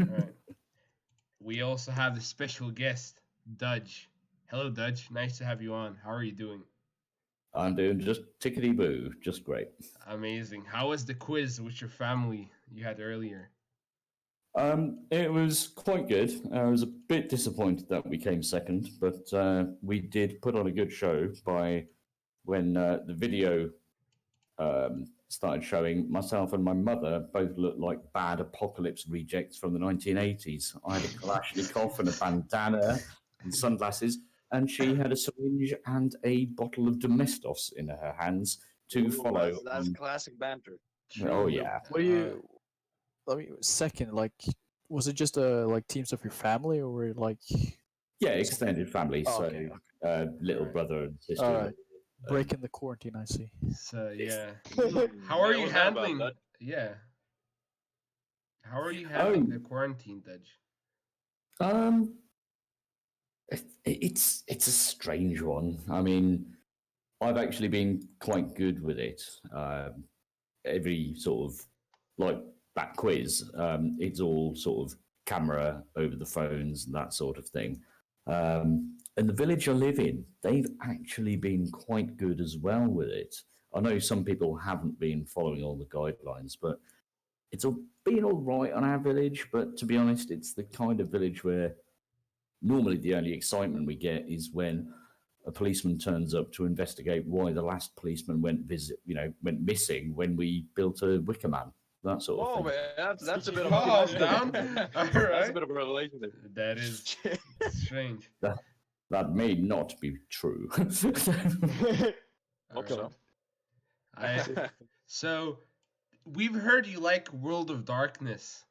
All right. We also have the special guest, Dudge. Hello, Dudge. Nice to have you on. How are you doing? I'm doing just tickety boo, just great. Amazing. How was the quiz with your family you had earlier? It was quite good. I was a bit disappointed that we came second, but we did put on a good show by when the video started showing. Myself and my mother both looked like bad apocalypse rejects from the 1980s. I had a Kalashnikov and a bandana and sunglasses, and she had a syringe and a bottle of Domestos in her hands to Ooh, follow. that's classic banter. Oh True. yeah, Were you? Let me second. Like, was it just like teams of your family, or were it like? yeah, extended family. Oh, So okay. little Alright. brother and All sister. right. Breaking the quarantine. I see. So yeah. Hmm, How are hey, you what's that about, handling? Dud? Yeah. How are you Oh, handling the quarantine, Dudge? um, it's a strange one. I mean, I've actually been quite good with it. Every sort of like that quiz, it's all sort of camera over the phones and that sort of thing. And the village I live in, they've actually been quite good as well with it. I know some people haven't been following all the guidelines, but it's all been all right on our village. But to be honest, it's the kind of village where normally the only excitement we get is when a policeman turns up to investigate why the last policeman went missing when we built a wicker man, that sort of Oh thing. man, that's a bit of a Calm relation. down. All That's a right. bit of a relation there. That is strange. That, that may not be true. All Hope right. so. I so we've heard you like World of Darkness.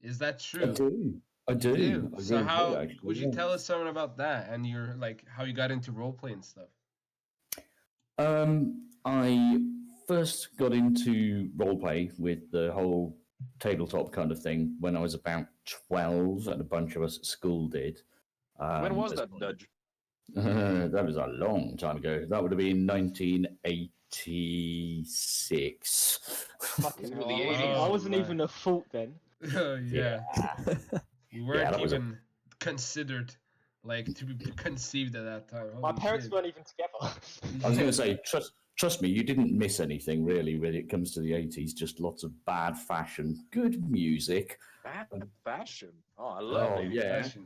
Is that I true? do. I You do. do. I So really do, how actually. would you Yeah. tell us something about that and your like how you got into role play and stuff? I first got into roleplay with the whole tabletop kind of thing when I was about 12, and a bunch of us at school did. When was As that, Dudge? that was a long time ago. That would have been 1986. Fucking Ooh, hell, the I wasn't, 80s. I Oh wasn't man. even a fault then. Oh Yeah, yeah. We yeah, weren't that was a. even considered like to be conceived at that time. My Holy parents shit. weren't even together. I was Yeah. going to say, trust me, you didn't miss anything really when it comes to the 80s. Just lots of bad fashion, good music. Bad and- fashion. Oh, I love Oh Bad 80s yeah. fashion.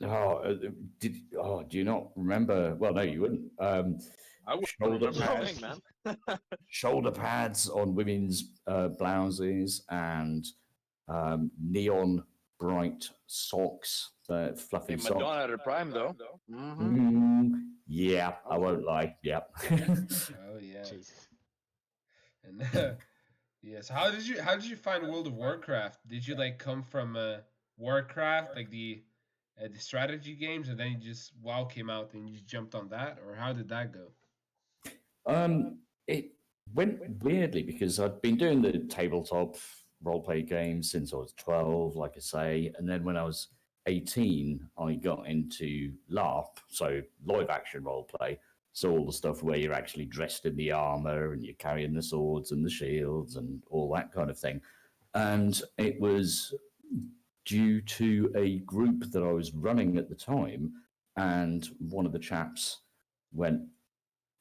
fashion. Oh, do you not remember? Well, no, you wouldn't. I wouldn't Shoulder remember a thing, pads, man. shoulder pads on women's blouses, and neon bright socks, Hey, fluffy socks. Madonna at her prime, though. Mm-hmm. Yeah, I won't lie. Yep. Oh yeah. Jesus. And yeah. So how did you find World of Warcraft? Did you like come from Warcraft like the strategy games and then you just WoW came out and you just jumped on that, or how did that go? It went weirdly because I'd been doing the tabletop roleplay games since I was 12, like I say, and then when I was 18, I got into LARP, so live action roleplay. So all the stuff where you're actually dressed in the armor and you're carrying the swords and the shields and all that kind of thing. And it was due to a group that I was running at the time, and one of the chaps went,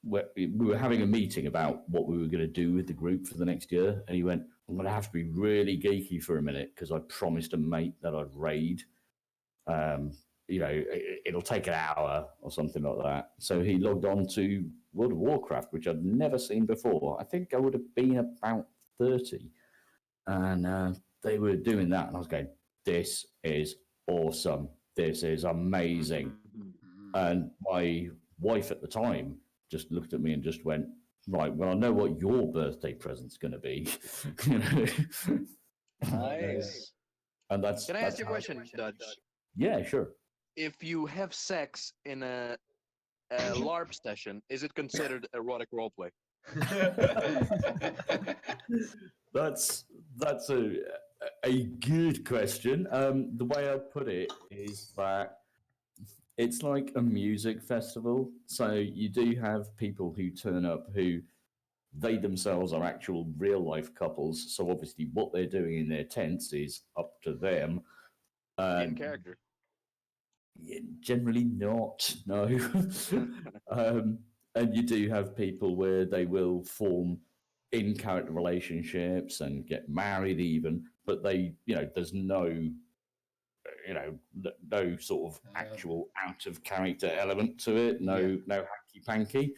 we were having a meeting about what we were going to do with the group for the next year, and he went, "I'm going to have to be really geeky for a minute because I promised a mate that I'd raid. Um, it'll take an hour or something like that." So he logged on to World of Warcraft, which I'd never seen before. I think I would have been about 30, and they were doing that, and I was going, "This is awesome. This is amazing." And my wife at the time just looked at me and just went, "Right, well, I know what your birthday present's going to be." You know? Nice. And that's Can I that's ask you a how- question, Dudge? Yeah, sure. If you have sex in a LARP session, is it considered erotic roleplay? That's a good question. The way I put it is that it's like a music festival. So you do have people who turn up who they themselves are actual real life couples. So obviously, what they're doing in their tents is up to them. In character. Generally not, no. And you do have people where they will form in character relationships and get married even, but there's no sort of actual out of character element to it, no hanky panky.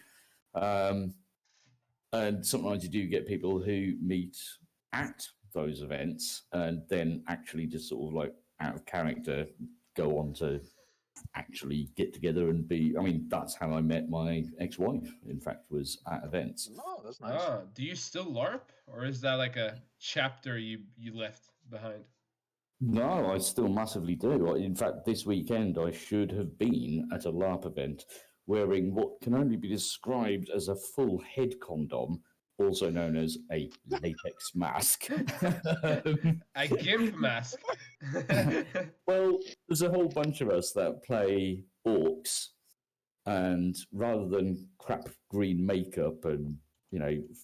And sometimes you do get people who meet at those events and then actually just sort of like out of character go on to actually get together and be. I mean, that's how I met my ex-wife. In fact, was at events. Oh, that's nice. Do you still LARP, or is that like a chapter you left behind? No, I still massively do. In fact, this weekend I should have been at a LARP event wearing what can only be described as a full head condom, also known as a latex mask. A gimp mask. Well, there's a whole bunch of us that play orcs, and rather than crap green makeup and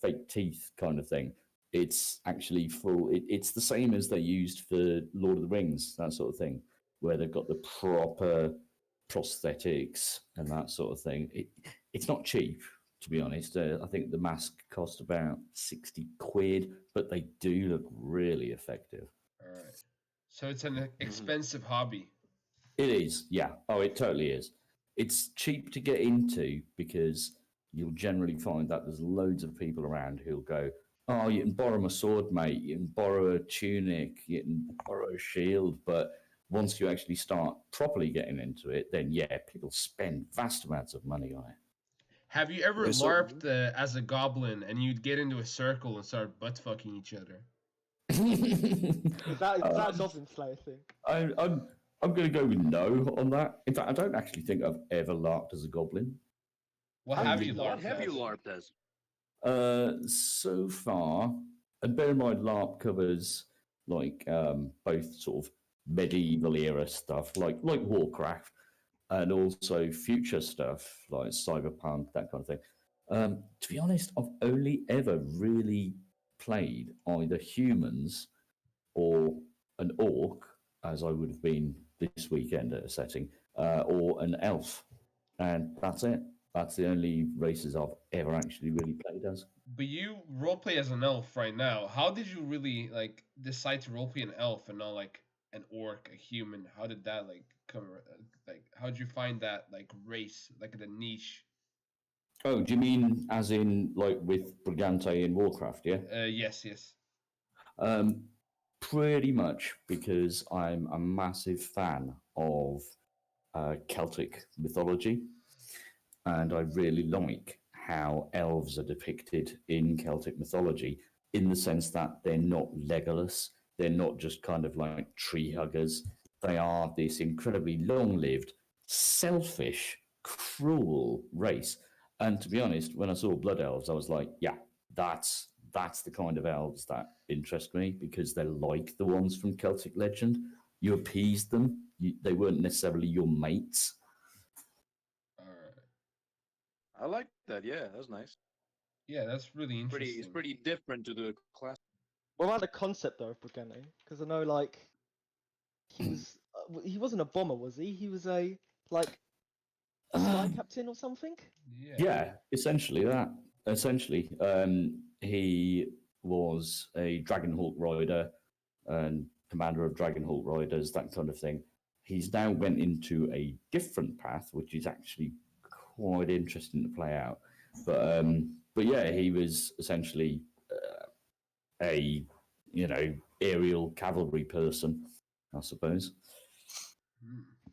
fake teeth kind of thing, it's actually full. It's the same as they used for Lord of the Rings, that sort of thing, where they've got the proper prosthetics and that sort of thing. It's not cheap, to be honest. I think the mask cost about 60 quid, but they do look really effective. All right. So it's an expensive hobby. It is, yeah. Oh, it totally is. It's cheap to get into because you'll generally find that there's loads of people around who'll go, oh, you can borrow my sword, mate. You can borrow a tunic. You can borrow a shield. But once you actually start properly getting into it, then yeah, people spend vast amounts of money on it. Have you ever LARPed as a goblin and you'd get into a circle and start butt fucking each other? Is that a Goblin Slayer thing? I'm going to go with no on that. In fact, I don't actually think I've ever LARPed as a goblin. What have you What LARPed have you as? LARPed as? So far, and bear in mind, LARP covers like both sort of medieval era stuff, like Warcraft, and also future stuff like cyberpunk, that kind of thing. To be honest, I've only ever really played either humans or an orc, as I would have been this weekend at a setting, or an elf, and that's it. That's the only races I've ever actually really played as. But you roleplay as an elf right now. How did you really like decide to roleplay an elf and not like an orc, a human? How did that like come? Like, how did you find that like race, like the niche? Oh, do you mean as in like with Brigante in Warcraft? Yeah. Yes, yes. Pretty much because I'm a massive fan of Celtic mythology, and I really like how elves are depicted in Celtic mythology in the sense that they're not Legolas, they're not just kind of like tree huggers. They are this incredibly long-lived, selfish, cruel race. And to be honest, when I saw Blood Elves, I was like, yeah, that's the kind of elves that interest me because they're like the ones from Celtic legend. You appeased them. They weren't necessarily your mates. All right. I like that. Yeah, that's nice. Yeah, that's really interesting. It's pretty different to the class. What about the concept though of Brigante? Because I know like he wasn't a bomber, was he? He was a like spy captain or something. Yeah, essentially that. Essentially, he was a Dragonhawk rider and commander of Dragonhawk riders, that kind of thing. He's now went into a different path, which is actually quite interesting to play out. But yeah, he was essentially a aerial cavalry person, I suppose.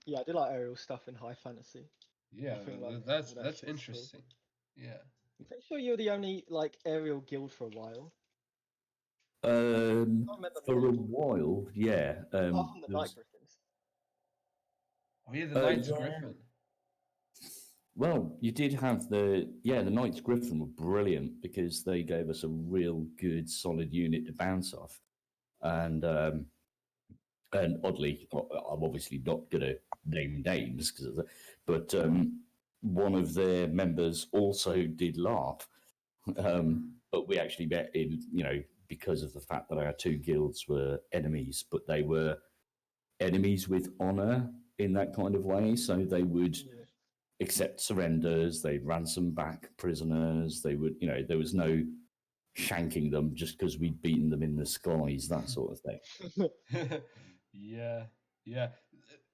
Yeah, I do like aerial stuff in high fantasy. Yeah, I think, like, that's that shit's cool. interesting. Yeah. I'm pretty sure you're the only like aerial guild for a while. For a while, yeah. Apart from the Night Griffins. Oh yeah, the Knights yeah. Griffin. Well, you did have the Knights Griffin were brilliant because they gave us a real good, solid unit to bounce off, and oddly, I'm obviously not going to name names but one of their members also did LARP, but we actually met in, because of the fact that our two guilds were enemies, but they were enemies with honor in that kind of way. So they would Yeah. accept surrenders, they'd ransom back prisoners, they would, there was no shanking them just because we'd beaten them in the skies, that sort of thing. Yeah, yeah.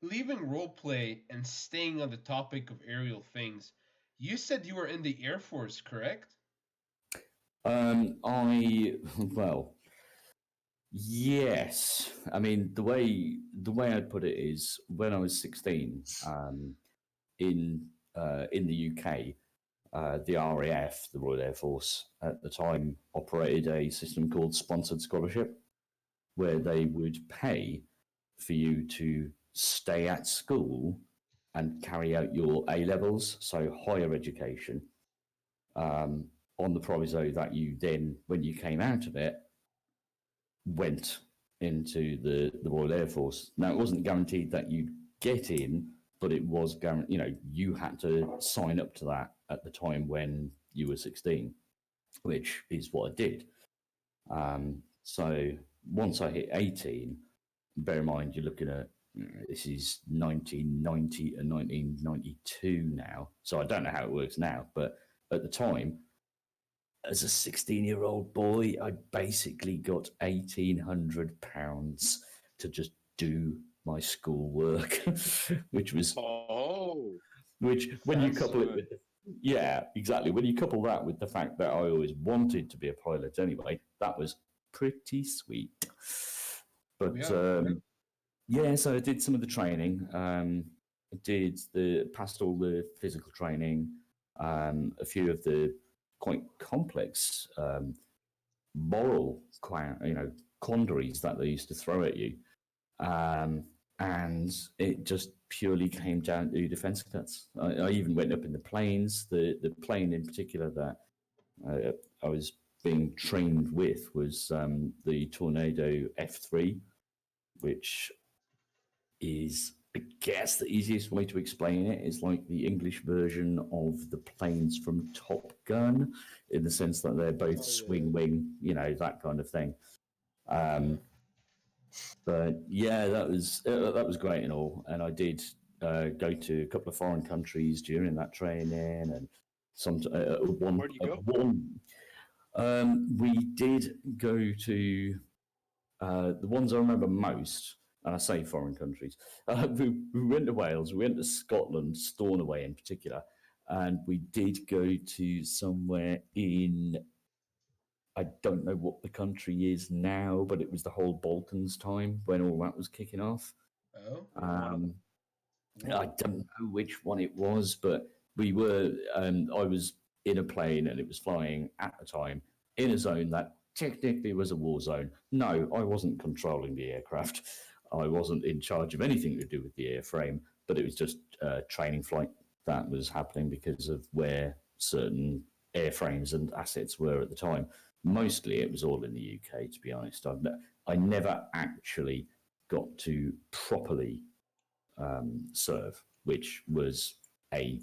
Leaving roleplay and staying on the topic of aerial things, you said you were in the Air Force, correct? Well, yes. I mean, the way I'd put it is when I was 16, in in the UK, the RAF, the Royal Air Force, at the time operated a system called sponsored scholarship, where they would pay for you to stay at school and carry out your A levels, so higher education, um, on the proviso that you then, when you came out of it, went into the Royal Air Force. Now, it wasn't guaranteed that you'd get in, but it was guaranteed, you had to sign up to that at the time when you were 16, which is what I did. So once I hit 18, bear in mind, you're looking at, this is 1990 and 1992 now. So I don't know how it works now, but at the time, as a 16-year-old boy, I basically got £1,800 to just do my schoolwork, which was Oh, when you that's couple it with yeah, exactly. When you couple that with the fact that I always wanted to be a pilot anyway, that was pretty sweet. But Yeah. yeah, so I did some of the training. I did passed all the physical training, a few of the quite complex moral, quandaries that they used to throw at you, and it just purely came down to defense cuts. I even went up in the planes. The plane in particular that I was being trained with was the Tornado F3, which is, I guess, the easiest way to explain it is like the English version of the planes from Top Gun, in the sense that they're both swing wing, that kind of thing. But yeah, that was great and all, and I did go to a couple of foreign countries during that training, and some where'd you go? we did go to the ones I remember most, and I say foreign countries. We went to Wales, we went to Scotland, Stornoway in particular, and we did go to somewhere in, I don't know what the country is now, but it was the whole Balkans time when all that was kicking off. Oh. I don't know which one it was, but we were. I was in a plane and it was flying at the time in a zone that technically was a war zone. No, I wasn't controlling the aircraft. I wasn't in charge of anything to do with the airframe, but it was just training flight that was happening because of where certain airframes and assets were at the time. Mostly it was all in the UK, to be honest. I never actually got to properly serve, which was a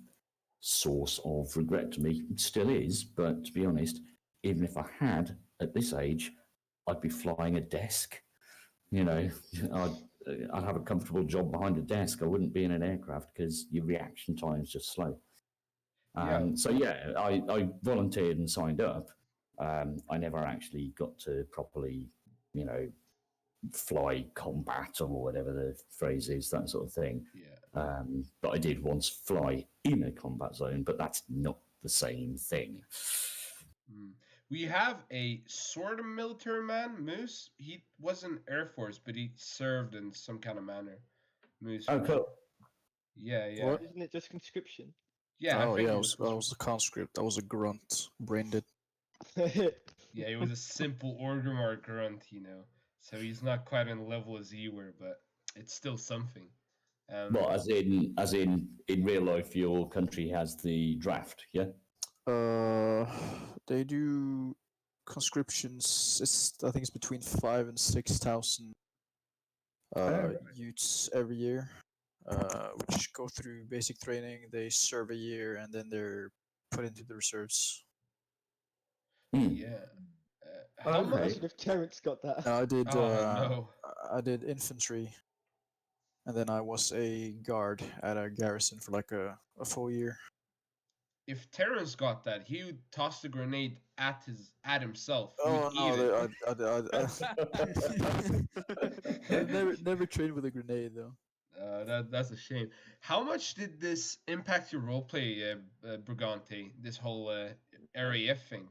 source of regret to me. It still is, but to be honest, even if I had at this age, I'd be flying a desk. I'd have a comfortable job behind a desk. I wouldn't be in an aircraft because your reaction time is just slow. Yeah. So yeah, I volunteered and signed up. I never actually got to properly, fly combat or whatever the phrase is, that sort of thing. Yeah. But I did once fly in a combat zone, but that's not the same thing. We have a sort of military man, Moose. He wasn't Air Force, but he served in some kind of manner. Moose. Oh, cool. Yeah, yeah. What? Isn't it just conscription? Yeah, I Oh think yeah, he I was. was a conscript. I was a grunt, branded. Yeah, he was a simple Orgrimmar grunt. So he's not quite on the level as you were, but it's still something. Well, in real life, your country has the draft, yeah? They do conscriptions. I think it's between 5 and 6,000 right. youths every year, which go through basic training. They serve a year and then they're put into the reserves. Hmm. Yeah. How Okay. much? Imagine if Terrence got that. I did. Oh no. I did infantry, and then I was a guard at a garrison for like a full year. If Terrence got that, he would toss the grenade at himself. He would Oh eat no, it. I never trained with a grenade though. That's a shame. How much did this impact your roleplay, Brigante? This whole RAF thing?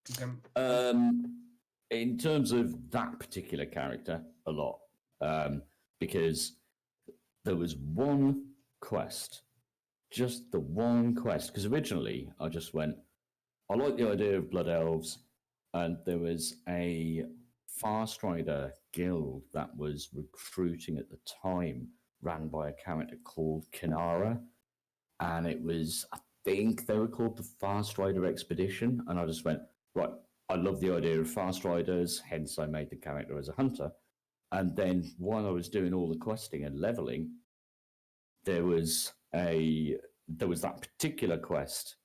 Because In terms of that particular character, a lot. Because there was one quest, just the one quest. Because originally I just went, I like the idea of blood elves, and there was a Far Strider guild that was recruiting at the time, ran by a character called Kinara, and it was, I think they were called the Fast Rider Expedition, and I just went, right, I love the idea of Fast Riders, hence I made the character as a hunter. And then while I was doing all the questing and leveling, there was that particular quest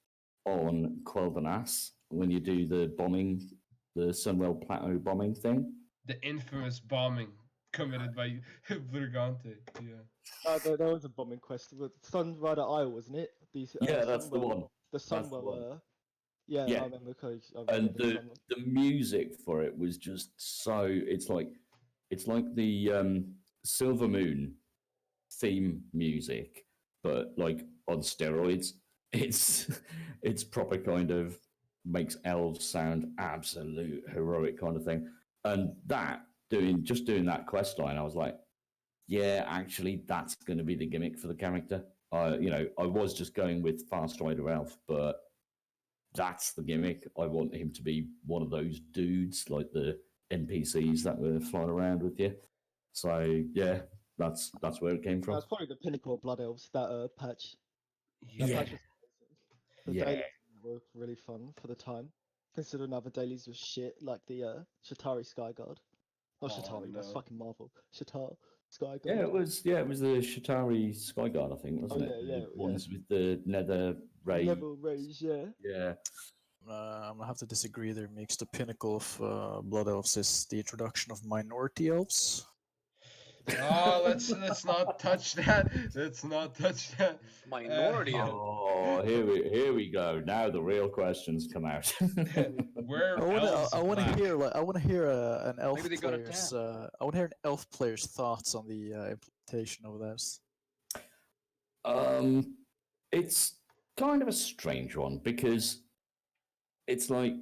on Quel'Danas when you do the bombing, the Sunwell Plateau bombing thing. the infamous bombing committed by Brigante. Yeah. There was a bombing quest with Sunrider Isle, wasn't it? Yeah, that's the Sunwell, one. the That's the Sunwell. one. Yeah, Yeah. I remember. Cause I remember And the Sunwell. the music for it was just so, it's like the Silver Moon theme music, but like on steroids. It's it's proper kind of makes elves sound absolute heroic kind of thing. And doing that quest line, I was like, yeah, actually that's gonna be the gimmick for the character. I was just going with Fast Rider Elf, but that's the gimmick. I want him to be one of those dudes, like the NPCs that were flying around with you. So yeah, that's where it came from. That's probably the pinnacle of Blood Elves. That patch. That Yeah. patch was amazing. The Yeah. dailies were really fun for the time. Considering other dailies was shit, like the Shatari Skyguard. Not Oh, Shatari, that's no. fucking Marvel. Shatar Skyguard. Yeah, it was. Yeah, it was the Shatari Skyguard, I think, Oh wasn't it? yeah, The ones with the nether ray. Level Rage, yeah. Yeah. I'm gonna have to disagree. There makes the pinnacle of Blood Elves is the introduction of minority elves. Oh, let's not touch that. Let's not touch that. Minority elf. Oh, here we go. Now the real questions come out. Where I want elves to. I want to black? hear. Like, I want to hear an elf Maybe they got a player's. tab. I want to hear an elf player's thoughts on the implementation of this. It's kind of a strange one because it's like,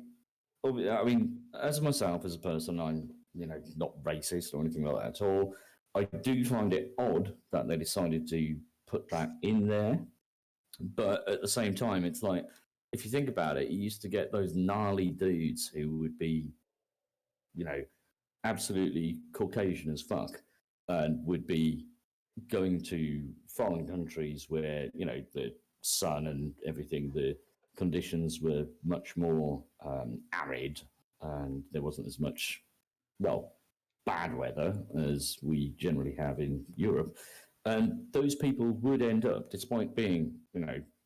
I mean, as myself as a person, I'm not racist or anything like that at all. I do find it odd that they decided to put that in there, but at the same time, it's like if you think about it, you used to get those gnarly dudes who would be, you know, absolutely Caucasian as fuck, and would be going to foreign countries where the sun and everything, the conditions were much more arid, and there wasn't as much, well, bad weather as we generally have in Europe. And those people would end up, despite being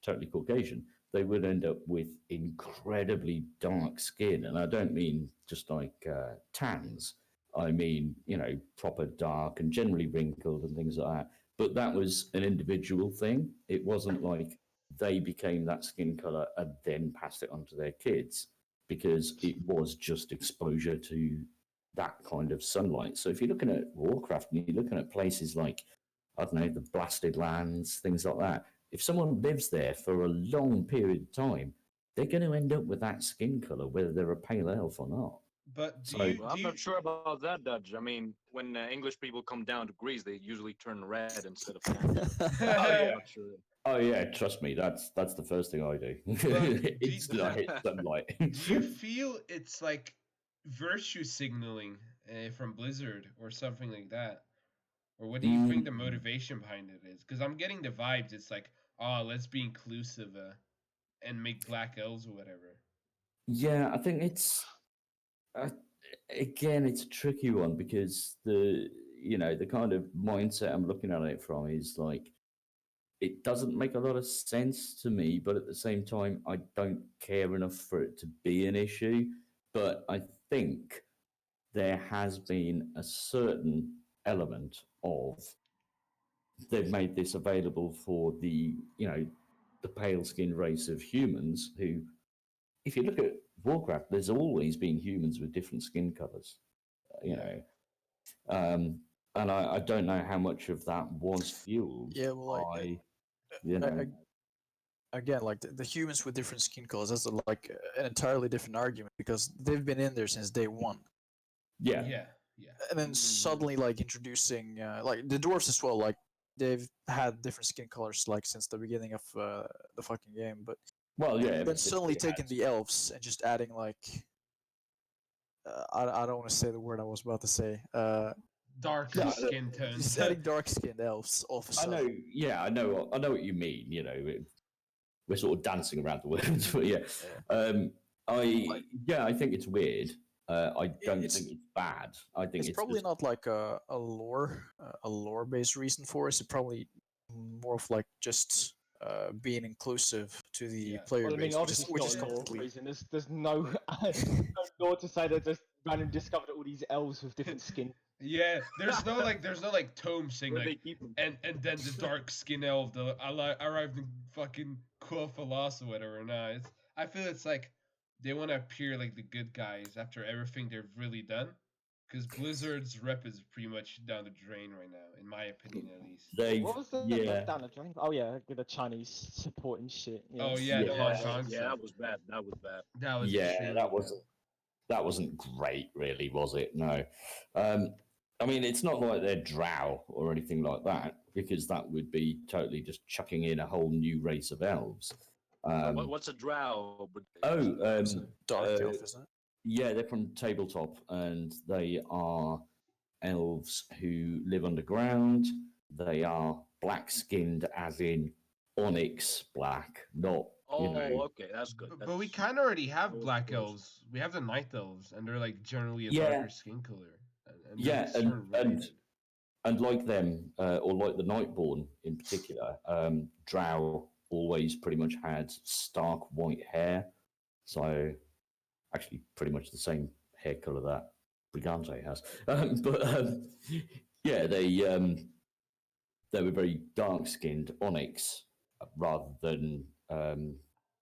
totally Caucasian, they would end up with incredibly dark skin. And I don't mean just like tans. I mean, proper dark and generally wrinkled and things like that. But that was an individual thing. It wasn't like they became that skin color and then passed it on to their kids, because it was just exposure to that kind of sunlight. So if you're looking at Warcraft and you're looking at places like, I don't know, the Blasted Lands, things like that, if someone lives there for a long period of time, they're going to end up with that skin color, whether they're a pale elf or not. But So Well, I'm not sure about that, Dudge. I mean, when English people come down to Greece, they usually turn red instead of tan. I'm not sure. oh yeah, trust me, that's the first thing I do. Instantly I hit sunlight. do you feel it's like virtue signaling from Blizzard or something like that? Or what do you think the motivation behind it is? Because I'm getting the vibes. It's like, oh, let's be inclusive and make black elves or whatever. Yeah, I think it's uh, again, it's a tricky one because the kind of mindset I'm looking at it from is like, it doesn't make a lot of sense to me, but at the same time, I don't care enough for it to be an issue. But I think there has been a certain element of they've made this available for the the pale skinned race of humans who, if you look at Warcraft, there's always been humans with different skin colors, you know. And I don't know how much of that was fueled Yeah, well, by, you know, again, like the humans with different skin colors, that's like an entirely different argument because they've been in there since day one. yeah, Yeah. And then suddenly, like introducing, like the dwarves as well, like they've had different skin colors like since the beginning of the fucking game, but well, yeah. then suddenly taking the elves and just adding like, I don't want to say the word I was about to say. Dark Yeah, skin tones. Just adding dark-skinned elves all of a I sudden. know, yeah, I know what you mean. You know, we're sort of dancing around the words, but yeah, I think it's weird. I don't It's- think it's bad. I think It's probably just, not like a lore-based reason for it. It's probably more of like just being inclusive to the Yeah. player Well, I mean, base, obviously which it's is not a law completely. reason. There's no, no law to say they just randomly discovered all these elves with different skin. Yeah, there's no like tome saying Where they like keep them. and then the dark skin elf arrived in fucking Quilfalas or whatever. No, I feel it's like they want to appear like the good guys after everything they've really done. Because Blizzard's rep is pretty much down the drain right now, in my opinion at least. What was the yeah, down the drain? Oh yeah, with the Chinese supporting shit. Yeah. Oh yeah, the Hong Yeah. Kong Yeah, stuff. that was bad. That was bad. That was yeah, extremely that wasn't great, really, was it? No. I mean, it's not like they're drow or anything like that, because that would be totally just chucking in a whole new race of elves. What's a drow? It's a dark uh, elf, isn't it? yeah, they're from Tabletop, and they are elves who live underground. They are black-skinned, as in onyx black, not Oh, you know. okay, that's good. But we That's- kind of already have those black close. elves. We have the night elves, and they're like generally a Yeah. darker skin color. And they're, Yeah, like, sort of related. and like them, or like the Nightborn in particular, Drow always pretty much had stark white hair. So, actually, pretty much the same hair color that Brigante has. Yeah, they were very dark skinned onyx rather than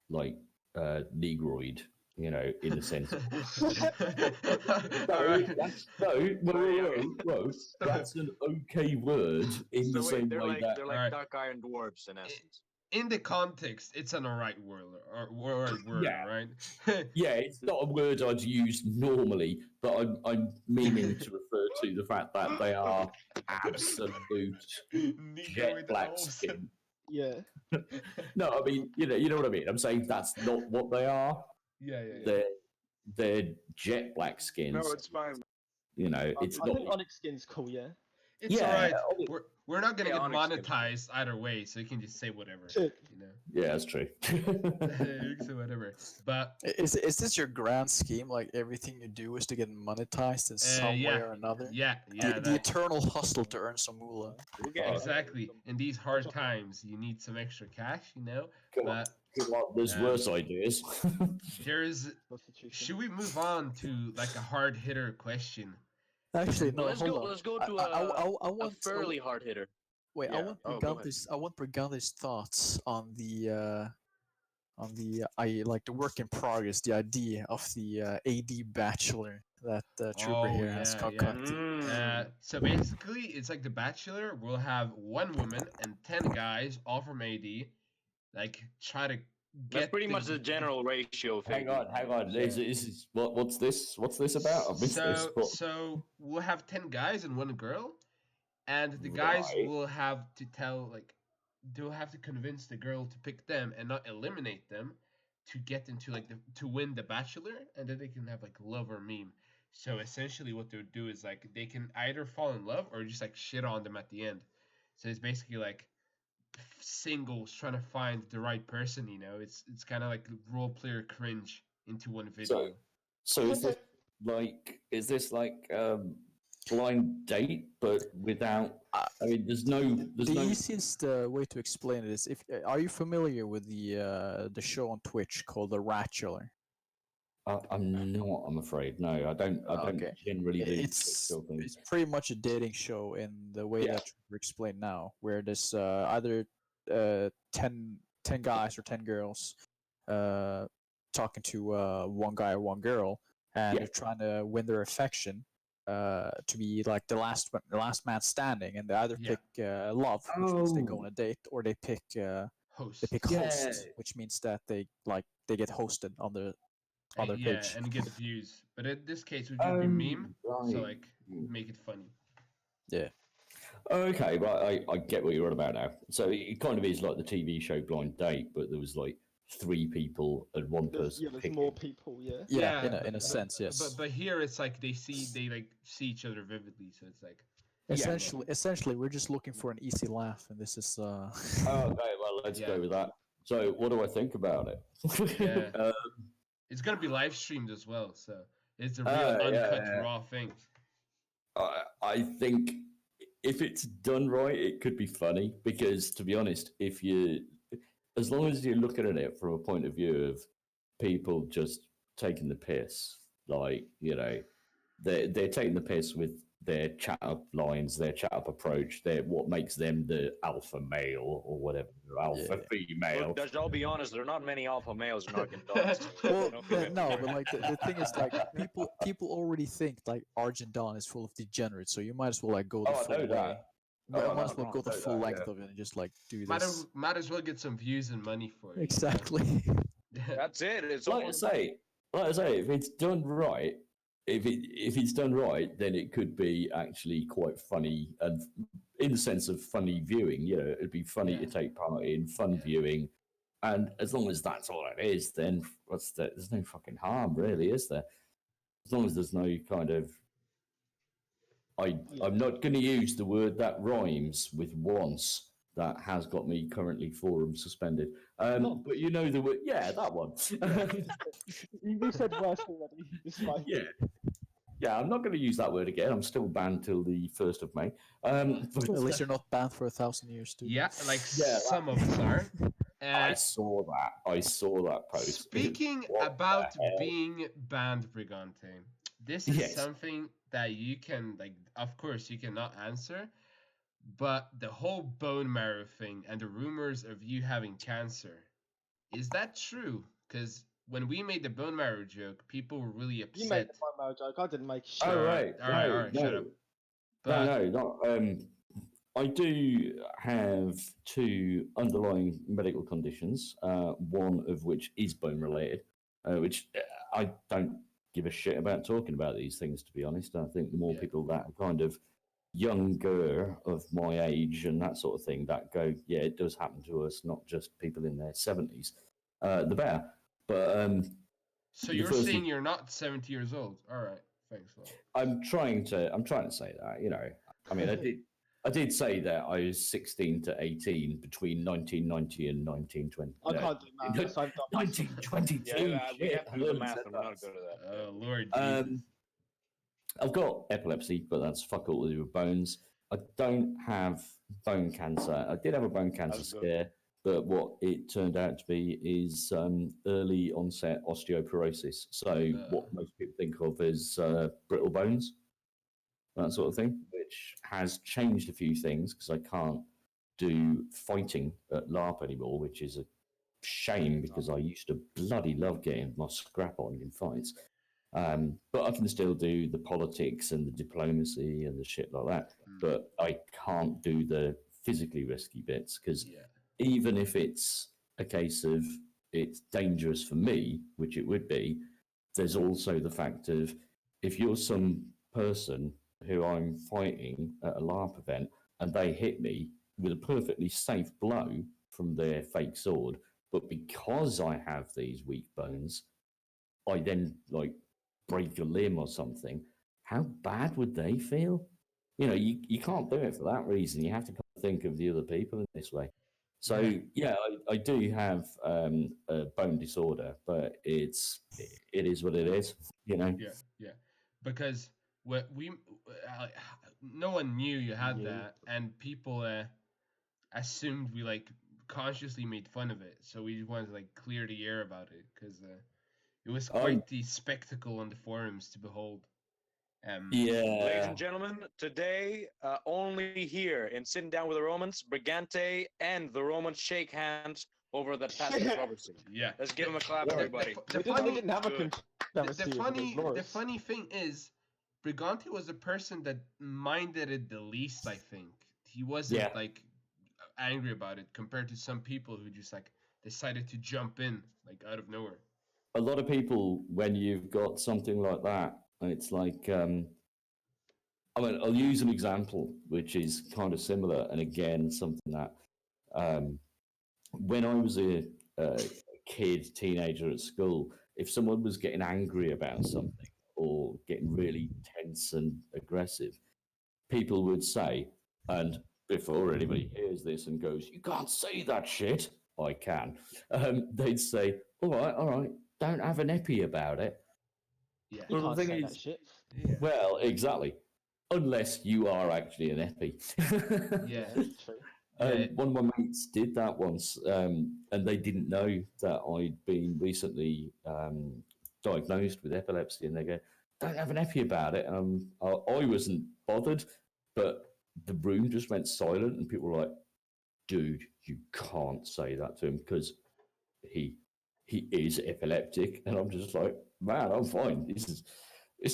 like negroid, you know, in the sense. All right. Whoa, that's an okay word in the So same wait, they're way like that. they're like Alright. dark iron dwarves in essence. In the context, it's an alright word, Yeah. right? Yeah, it's not a word I'd use normally, but I'm meaning to refer to the fact that they are absolute jet Negroid black elves. skin. Yeah. No, I mean, you know what I mean. I'm saying that's not what they are. Yeah. They're jet black skins. fine. You know, it's I not. think Onyx skin's cool. Yeah. It's Yeah, alright. Onyx- We're not gonna Yeah, get Onyx skin. monetized either way, so you can just say whatever. Shit. You know, Yeah, that's true. you can say whatever. But Is this your grand scheme? Like everything you do is to get monetized in some yeah, way or another? yeah, The that, eternal hustle to earn some moolah. exactly. In these hard times, you need some extra cash, you know. Come on. But Come on, there's worse ideas. there's. Prostitution. Should we move on to like a hard hitter question? Actually, no. Let's hold go. on. Let's go I- to I a want fairly hard hitter. Wait, Yeah. Oh, go ahead. I want Brigante's thoughts on the I like the work in progress, the idea of the AD bachelor that Trooper Oh, here has yeah, concocted. So basically, it's like The Bachelor. We'll have one woman and 10 guys, all from AD. Like try to get. That's pretty much the general ratio of hang AD. on. This is what's this? What's this about? I missed this. So we'll have 10 guys and one girl, and the guys Right. will have to they'll have to convince the girl to pick them and not eliminate them to get into to win the Bachelor, and then they can have like love or meme. So essentially, what they'll do is like they can either fall in love or just like shit on them at the end. So it's basically like singles trying to find the right person. You know, it's kind of like role player cringe into one video. So is this like blind date, but without. I mean, there's no. The easiest way to explain it is if are you familiar with the show on Twitch called The Ratchular? I'm not. I'm afraid. No, I don't. I don't Okay. generally do It's sort of things. it's pretty much a dating show in the way Yeah. that you explain now, where there's either 10 guys or 10 girls talking to one guy or one girl, and Yeah. they're trying to win their affection to be like the last man standing, and they either Yeah. pick love, which means they go Oh. on a date, or they pick Host. Yeah. host, which means that they get hosted on their Yeah, page. and get views. But in this case, would just be meme. So Right. like, make it funny. Yeah. Okay, right. I get what you're on about now. So it kind of is like the TV show Blind Date, but there was like 3 people and one person. There's picking. more people, yeah. Yeah, in a but- sense, yes. But here it's like they like see each other vividly, so it's like Essentially, we're just looking for an easy laugh, and this is Oh, okay, well, let's Yeah. go with that. So, what do I think about it? Yeah. It's gonna be live streamed as well, so it's a real uncut raw thing. I think if it's done right, it could be funny because, to be honest, as long as you're looking at it from a point of view of people just taking the piss, like they're taking the piss with their chat up lines, their chat up approach, what makes them the alpha male or whatever, alpha female. Look, Dudge, I'll be honest, there are not many alpha males in Argent Dawn. well, no, but like the thing is like people already think like Argent Dawn is full of degenerates, so you might as well like go the Oh, I full know way. that. Might as well go the know full that, length yeah. of it and just like do Might this. as well get some views and money for it. Exactly. That's it. It's Like all I say, if it's done right, if it's done right, then it could be actually quite funny, and in the sense of funny viewing. It'd be funny to take part in, fun viewing, and as long as that's all it is, then there's no fucking harm, really, is there? As long as there's no kind of. I'm not going to use the word that rhymes with once. That has got me currently forum suspended. But you know the word, that one. You said worse already. It's fine. Yeah, I'm not going to use that word again. I'm still banned till the 1st of May. At least you're not banned for 1,000 years, dude. Yeah, like some of us are. I saw that post. Speaking about being banned, Brigante, this is Yes. something that you can of course you cannot answer, but the whole bone marrow thing and the rumors of you having cancer, is that true? Because when we made the bone marrow joke, people were really You upset. made the promo joke. I didn't make shit. Oh, right. All right, shut up. But No, not. I do have 2 underlying medical conditions, one of which is bone related, which I don't give a shit about talking about these things, to be honest. I think the more people that are kind of younger of my age and that sort of thing that go, yeah, it does happen to us, not just people in their 70s, the better. But so the you're first saying thing- you're not 70 years old? All right, thanks a lot. I'm trying to say that, I mean, I did say that I was 16 to 18 between 1990 and 1920. I can't do maths. I've done maths. 1922. we have to do the shit, math, I and we're not good at that. Oh Lord Jesus. I've got epilepsy, but that's fuck all to do with bones. I don't have bone cancer. I did have a bone cancer That's good. scare, but what it turned out to be is early onset osteoporosis. So what most people think of as brittle bones, that sort of thing, which has changed a few things because I can't do fighting at LARP anymore, which is a shame because I used to bloody love getting my scrap on in fights. But I can still do the politics and the diplomacy and the shit like that. But I can't do the physically risky bits because even if it's a case of it's dangerous for me, which it would be, there's also the fact of if you're some person who I'm fighting at a LARP event and they hit me with a perfectly safe blow from their fake sword, but because I have these weak bones, I then break a limb or something, how bad would they feel? You can't do it for that reason. You have to think of the other people in this way. So I do have a bone disorder, but it is what it is. Yeah. Because no one knew you had Yeah. that, and people assumed we like consciously made fun of it. So we just wanted to like clear the air about it because it was Um, quite the spectacle on the forums to behold. Ladies yeah. and gentlemen, today, only here in Sitting Down with the Romans, Brigante and the Romans shake hands over that past controversy. Yeah. Let's give him a clap, Yeah. everybody. The We funny, didn't have a Good. controversy. It was the glorious. funny thing is, Brigante was a person that minded it the least. I think he wasn't Yeah. like angry about it compared to some people who just like decided to jump in like out of nowhere. A lot of people, when you've got something like that, it's like, I mean, I'll use an example which is kind of similar, and again, something that um, when I was a kid, teenager at school, if someone was getting angry about something or getting really tense and aggressive, people would say, and before anybody hears this and goes, "You can't say that shit," I can. They'd say, all right, don't have an epi about it. Yeah. You Well, can't the thing say that is, shit. Yeah. well, exactly. Unless you are actually an epi. Yeah. True. Yeah. One of my mates did that once, and they didn't know that I'd been recently diagnosed with epilepsy, and they go, "Don't have an epi about it." And I wasn't bothered, but the room just went silent, and people were like, "Dude, you can't say that to him because he he is epileptic." And I'm just like, "Man, I'm fine. This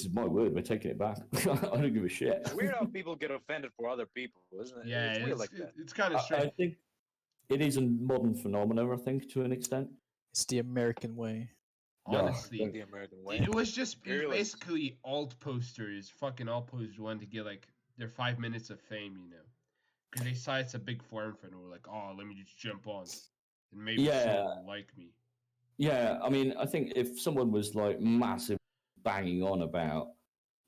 is my word. We're taking it back. I don't give a shit." It's weird how people get offended for other people, isn't it? Yeah. It's weird like that. It's kind of I strange. think it is a modern phenomenon, I think, to an extent. It's the American way. Honestly, don't- The American way. it was Imperialist. basically alt posters. Fucking alt posters wanted to get like their 5 minutes of fame, you know, because they saw it's a big forum for it, and were like, "Oh, let me just jump on, and maybe Yeah. someone will like me." Yeah, I mean, I think if someone was like massive banging on about,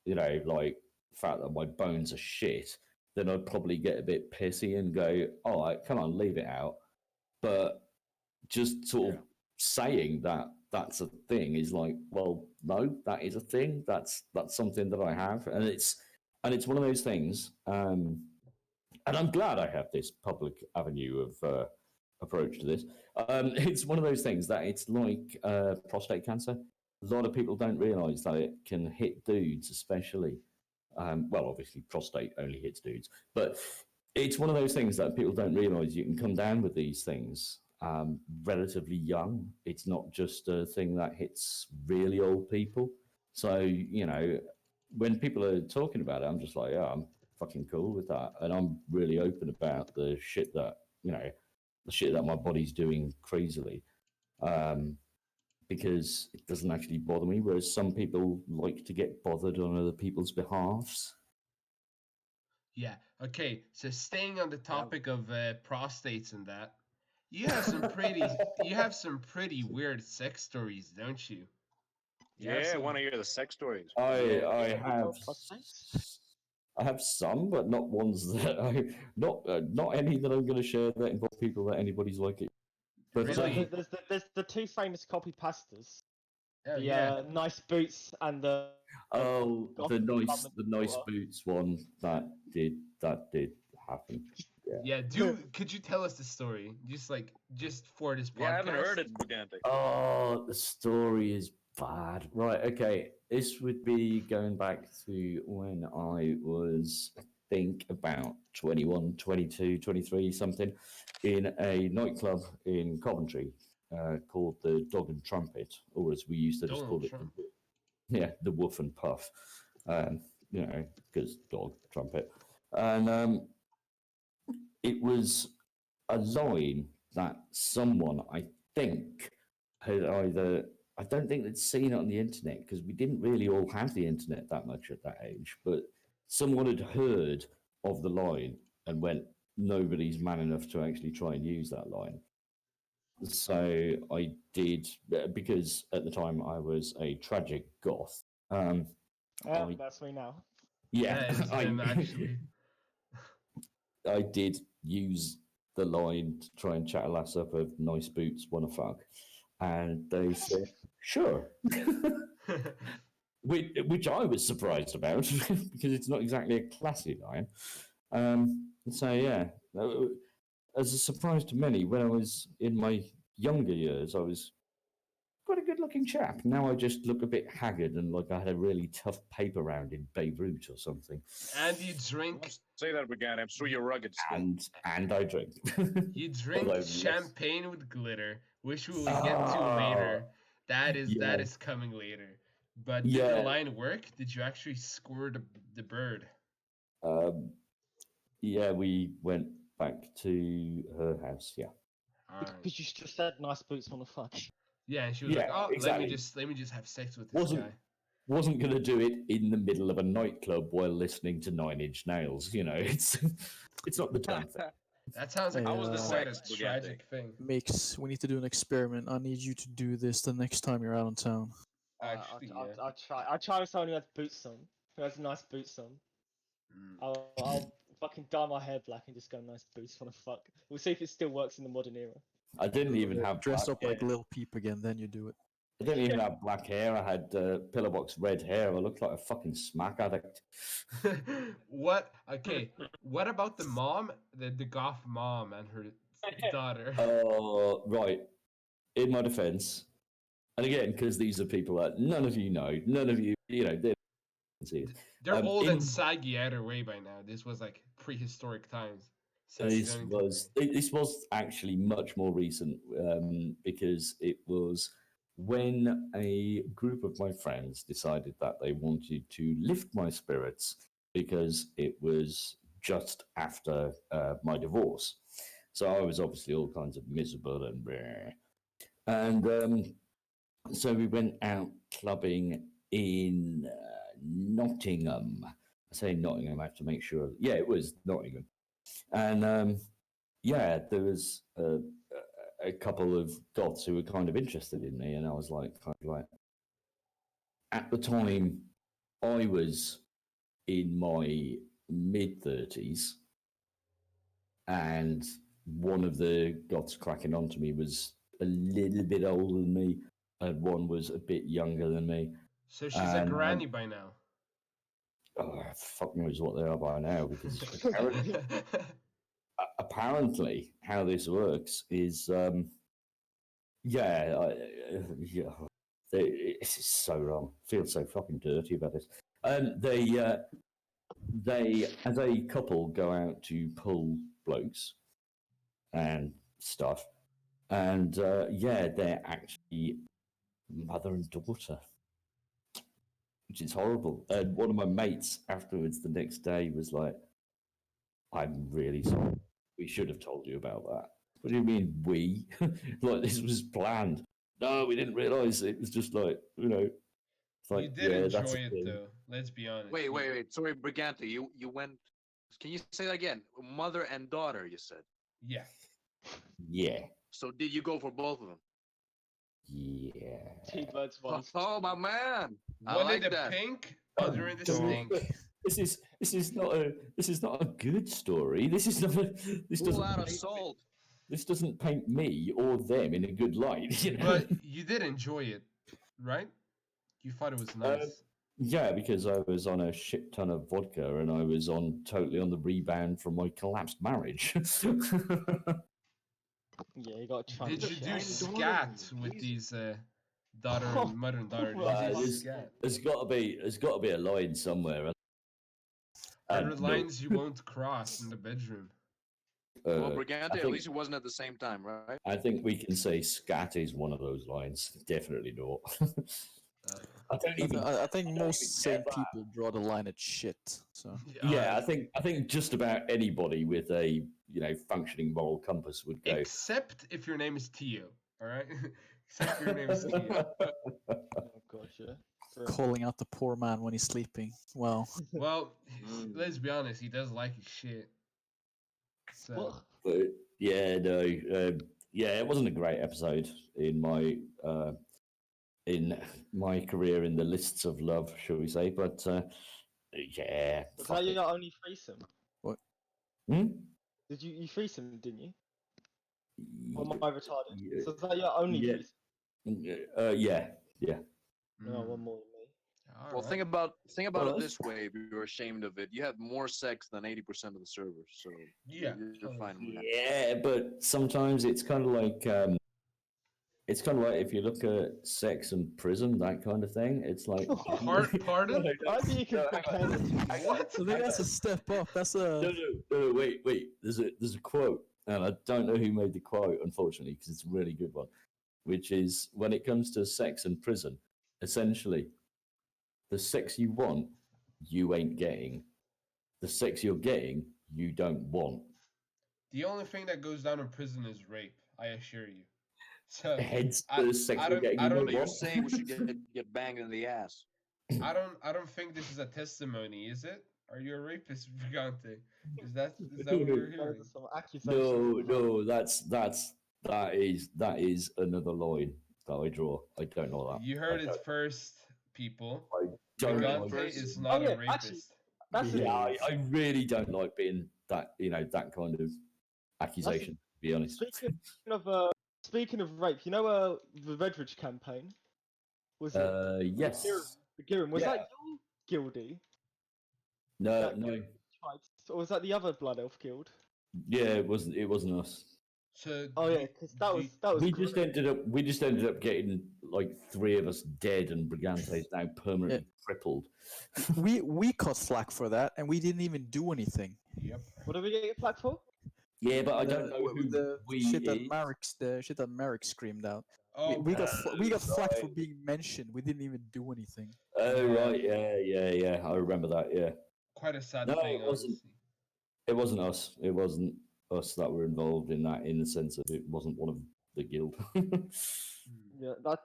like the fact that my bones are shit, then I'd probably get a bit pissy and go, "All right, come on, leave it out." But just sort of saying that that's a thing is like, well, no, that is a thing. That's something that I have, and it's one of those things. And I'm glad I have this public avenue of approach to this. It's one of those things that it's like prostate cancer. A lot of people don't realise that it can hit dudes, especially. Well, obviously, prostate only hits dudes, but it's one of those things that people don't realise you can come down with these things relatively young. It's not just a thing that hits really old people. So, when people are talking about it, I'm just like, yeah, I'm fucking cool with that. And I'm really open about the shit that, the shit that my body's doing crazily. Because it doesn't actually bother me, whereas some people like to get bothered on other people's behalves. Yeah. Okay. So staying on the topic of prostates and that, you have some pretty weird sex stories, don't you? You have Yeah, I some- want to hear the sex stories. I People have got prostates? I have some, but not ones that not any that I'm going to share that involve people that anybody's like it. But Really? There's the two famous copy pastas. Oh, The yeah. nice boots and the oh, the nice Government- boots one that did happen. Yeah. Could you tell us the story? Just for this podcast. Yeah, I haven't heard it, Brigante. Oh, the story is bad. Right, okay. This would be going back to when I was, I think, about 21, 22, 23, something, in a nightclub in Coventry called the Dog and Trumpet, or as we used to just call Donald it, Trump. the Woof and Puff, because dog, trumpet. And it was a line that someone, I think, had either, I don't think they'd seen it on the internet because we didn't really all have the internet that much at that age, but someone had heard of the line and went, nobody's man enough to actually try and use that line. So I did, because at the time I was a tragic goth. That's me now. Yeah, It's him, actually. I did use the line to try and chat a lass up of nice boots, wanna fuck. And they said, sure. which I was surprised about because it's not exactly a classy line. So yeah, as a surprise to many, when I was in my younger years, I was quite a good-looking chap. Now I just look a bit haggard and like I had a really tough paper round in Beirut or something. And you Don't drink say that, Brigante. I'm sure you're rugged still. And I drink. you drink Although, yes. champagne with glitter, which we will get to later. That Yeah. is coming later. But did the Yeah. line work? Did you actually score the bird? Yeah, we went back to her house. Yeah. Alright. Because you just said nice boots, wanna fuck. Yeah, and she was Yeah, like, "Oh, exactly. let me just have sex with this Wasn't guy." wasn't gonna do it in the middle of a nightclub while listening to Nine Inch Nails. You know, it's not the time thing. That sounds like How was the quite a sex, Brigante? tragic thing. Makes we need to do an experiment. I need you to do this the next time you're out in town. Actually, yeah. I'll try. I'll try with someone who has boots on. Who has nice boots on. Mm. I'll fucking dye my hair black and just go nice boots, wanna fuck. We'll see if it still works in the modern era. I didn't even have Dress black up like hair. Lil Peep again, then you do it. I didn't even have black hair. I had pillowbox red hair. I looked like a fucking smack addict. What? Okay. What about the mom, the goth mom and her daughter? Right. In my defense, and again, because these are people that none of you know, none of you, they see it. They're old and in- saggy either way by now. This was like prehistoric times. So you This don't need to- this was actually much more recent because it was when a group of my friends decided that they wanted to lift my spirits because it was just after my divorce. So I was obviously all kinds of miserable and bleh. And so we went out clubbing in Nottingham. I say Nottingham, I have to make sure. Yeah, it was Nottingham. And yeah, there was a couple of goths who were kind of interested in me, and I was like, at the time, I was in my mid-30s, and one of the goths cracking onto me was a little bit older than me, and one was a bit younger than me. So she's a granny by now. Fuck knows what they are by now, because apparently how this works is yeah, this is so wrong. I feel so fucking dirty about this. They as a couple go out to pull blokes and stuff, and yeah, they're actually mother and daughter, which is horrible. And one of my mates afterwards the next day was like, "I'm really sorry. We should have told you about that." What do you mean we? Like this was planned? No, we didn't realise it was just like It's like, You did yeah, that's enjoy a it thing. though. Let's be honest. Wait, You- wait, wait. Sorry, Brigante. You went. Can you say that again? Mother and daughter. You said. Yeah. Yeah, So did you go for both of them? yeah. Two birds, one stone. Oh my man! I One like in the that. pink, other in the Don't- stink. This is not a good story. This is not a, this Full doesn't out of paint- salt. this doesn't paint me or them in a good light. You know? But you did enjoy it, right? You thought it was nice. Yeah, because I was on a shit ton of vodka and I was totally on the rebound from my collapsed marriage. Yeah, you got to try. Did and you shit do out. scat with these daughter and mother and daughter? Did Well, you do this- scat? there's got to be a line somewhere. Are there no, lines you won't cross in the bedroom? Well, I Brigante, at think- least it wasn't at the same time, right? I think we can say scat is one of those lines. Definitely not. I don't even. I think don't most even sane get that. people draw the line at shit. So Yeah, I think just about anybody with a functioning moral compass would go. Except if your name is Tio. All right. Except if your name is Tio. Oh god, yeah. Bro. calling out the poor man when he's sleeping. Well, Well, let's be honest. He does like his shit. So What? But yeah, no, yeah, it wasn't a great episode in my career in the lists of love, shall we say? But yeah, Was fuck that it. your only threesome? Hmm? Did you threesome, didn't you? Ye- Or am I retarded? yeah. So is that your only Yeah. threesome? Yeah, yeah. No, mm, one more than me. All Well, right. think about Well, it this way. If you're ashamed of it, you have more sex than 80% of the servers, so Yeah. you're fine with that. yeah, but sometimes it's kind of like if you look at sex and prison, that kind of thing. It's like Pardon? I think you can compare the two. What? I think that's a step up. That's No, a wait. There's a quote, and I don't know who made the quote, unfortunately, because it's a really good one. Which is when it comes to sex and prison, essentially, the sex you want, you ain't getting. The sex you're getting, you don't want. The only thing that goes down in prison is rape. I assure you. So Hence, I the sex I you're don't getting, I you don't don't But you're want. saying we should get banged in the ass. I don't think this is a testimony, is it? Are you a rapist, Brigante? Is that what we're Those hearing? are some accusations. No, that is another line that I draw. I don't know You that. heard it first, people. I You heard don't it like. Brigante first. is Oh not a yeah, actually, rapist. that's Yeah, a, I really don't like being that kind of accusation. To be honest. speaking of rape. You know, the Redridge campaign was it? Yes. The Girin, was Yeah. that your guildie? No, That no. tried, or was that the other Blood Elf guild? Yeah, it wasn't. It wasn't us. So Oh do yeah, you, because that do was you- that was We great. just ended up. We just ended up getting like three of us dead, and Brigante is now permanently crippled. we caught flack for that, and we didn't even do anything. Yep. What did we get flack for? Yeah, but I don't know who the we shit that is. the shit that Marek screamed out. Oh, We got flack for right. being mentioned. We didn't even do anything. Oh Yeah. right, yeah. I remember that. Yeah. quite a sad No, thing, it wasn't. honestly. It wasn't us. It wasn't us that were involved in that. In the sense of it wasn't one of the guild. Yeah, that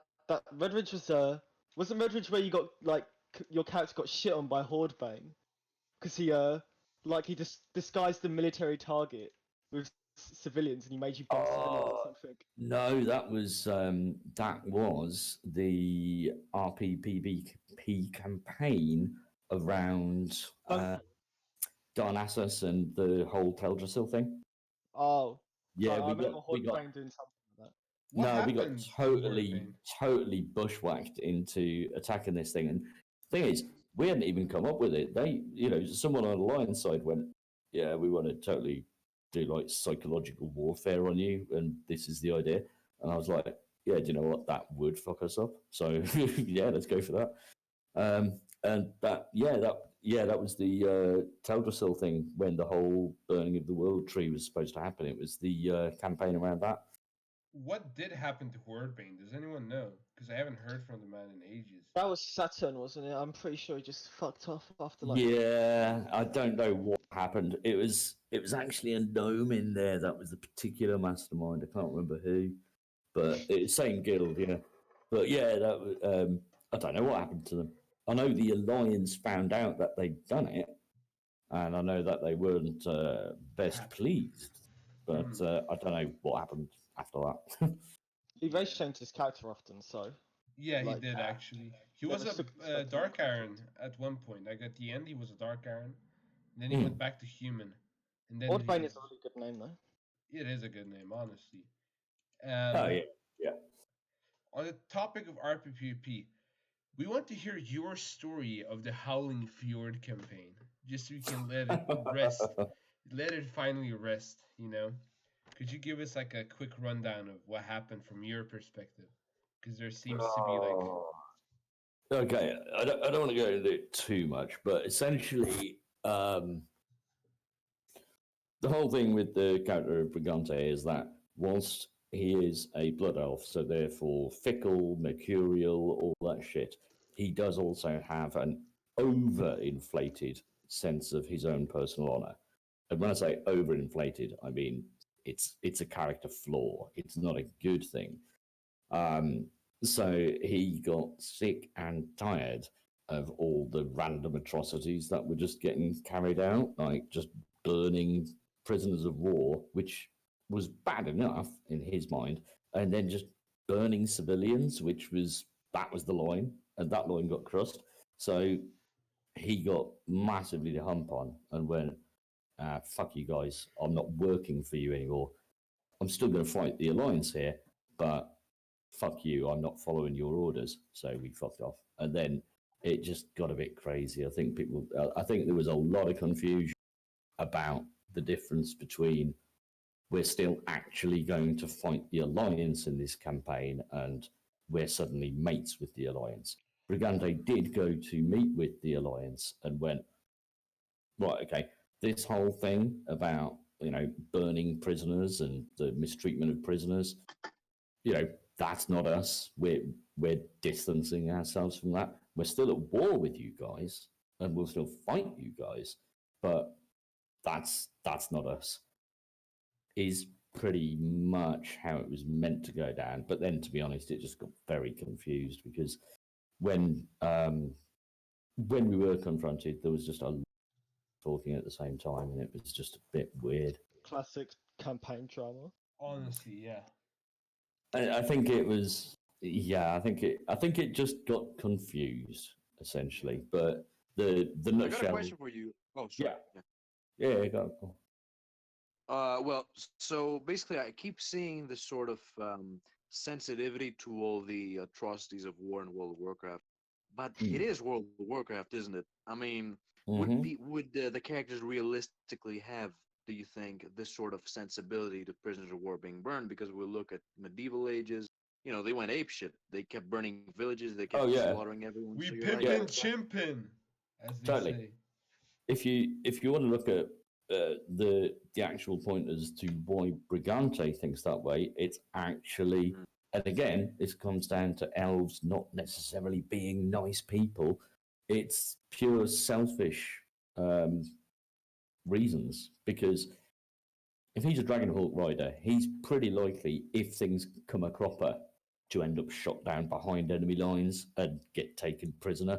Redridge wasn't Redridge where you got like your character got shit on by Hordebane because he just disguised the military target with civilians and he made you bomb civilians or Oh, something. no, that was the RPPB campaign around Oh, Darnassus and the whole Teldrassil thing. oh, Yeah, I we remember got Hordebane doing something like that. What no, we got happened to totally Hordebane? bushwhacked into attacking this thing. And the thing is, we hadn't even come up with it. They, someone on the Lions side went, "Yeah, we want to totally do like psychological warfare on you, and this is the idea." And I was like, "Yeah, do you know what? That would fuck us up. So yeah, let's go for that." And that was the Teldrassil thing when the whole burning of the world tree was supposed to happen. It was the campaign around that. What did happen to Hordebane? Does anyone know? Because I haven't heard from the man in ages. That was Saturn, wasn't it? I'm pretty sure he just fucked off after like. Yeah, I don't know what happened. It was actually a gnome in there that was the particular mastermind. I can't remember who, but it's same guild, yeah. But yeah, I don't know what happened to them. I know the Alliance found out that they'd done it, and I know that they weren't best pleased. But I don't know what happened after that. He race changed his character often, so Yeah, he like, did actually. He never was stuck a to Dark him. Aaron at one point. Like at the end, he was a Dark Aaron. And then he Hmm. went back to human. And then Hordebane is a really good name though. it is a good name, honestly. Oh yeah. On the topic of RPPP, we want to hear your story of the Howling Fjord campaign, just so we can let it rest, let it finally rest. Could you give us like a quick rundown of what happened from your perspective? Because there seems to be like Okay, I don't want to go into it too much, but essentially, the whole thing with the character of Brigante is that whilst he is a blood elf, so therefore fickle, mercurial, all that shit, he does also have an overinflated sense of his own personal honor. And when I say overinflated, I mean it's a character flaw. It's not a good thing. So he got sick and tired of all the random atrocities that were just getting carried out, like just burning prisoners of war, which was bad enough in his mind, and then just burning civilians, that was the line, and that line got crossed. So he got massively the hump on and went, fuck you guys, I'm not working for you anymore. I'm still going to fight the Alliance here, but fuck you, I'm not following your orders. So we fucked off. And then it just got a bit crazy. I think there was a lot of confusion about the difference between we're still actually going to fight the Alliance in this campaign and we're suddenly mates with the Alliance. Brigante did go to meet with the Alliance and went, right, okay, this whole thing about, burning prisoners and the mistreatment of prisoners, that's not us. We're distancing ourselves from that. We're still at war with you guys and we'll still fight you guys, but that's not us. Is pretty much how it was meant to go down. But then, to be honest, it just got very confused because when we were confronted, there was just a lot talking at the same time, and it was just a bit weird. Classic campaign drama. Honestly, yeah. I think it was, yeah. I think it just got confused essentially. But the I got a nutshell. question for you. Oh, sorry. Yeah, go. Well, so basically, I keep seeing this sort of sensitivity to all the atrocities of war in World of Warcraft, but it is World of Warcraft, isn't it? I mean, would the characters realistically have, do you think, this sort of sensibility to prisoners of war being burned? Because we look at medieval ages, they went apeshit. They kept burning villages. They kept slaughtering everyone. We So pimpin' chimpin', as they Totally. say. If you want to look at the actual point as to why Brigante thinks that way, it's actually, and again, this comes down to elves not necessarily being nice people. It's pure selfish reasons, because if he's a Dragonhawk rider, he's pretty likely, if things come a cropper, to end up shot down behind enemy lines and get taken prisoner.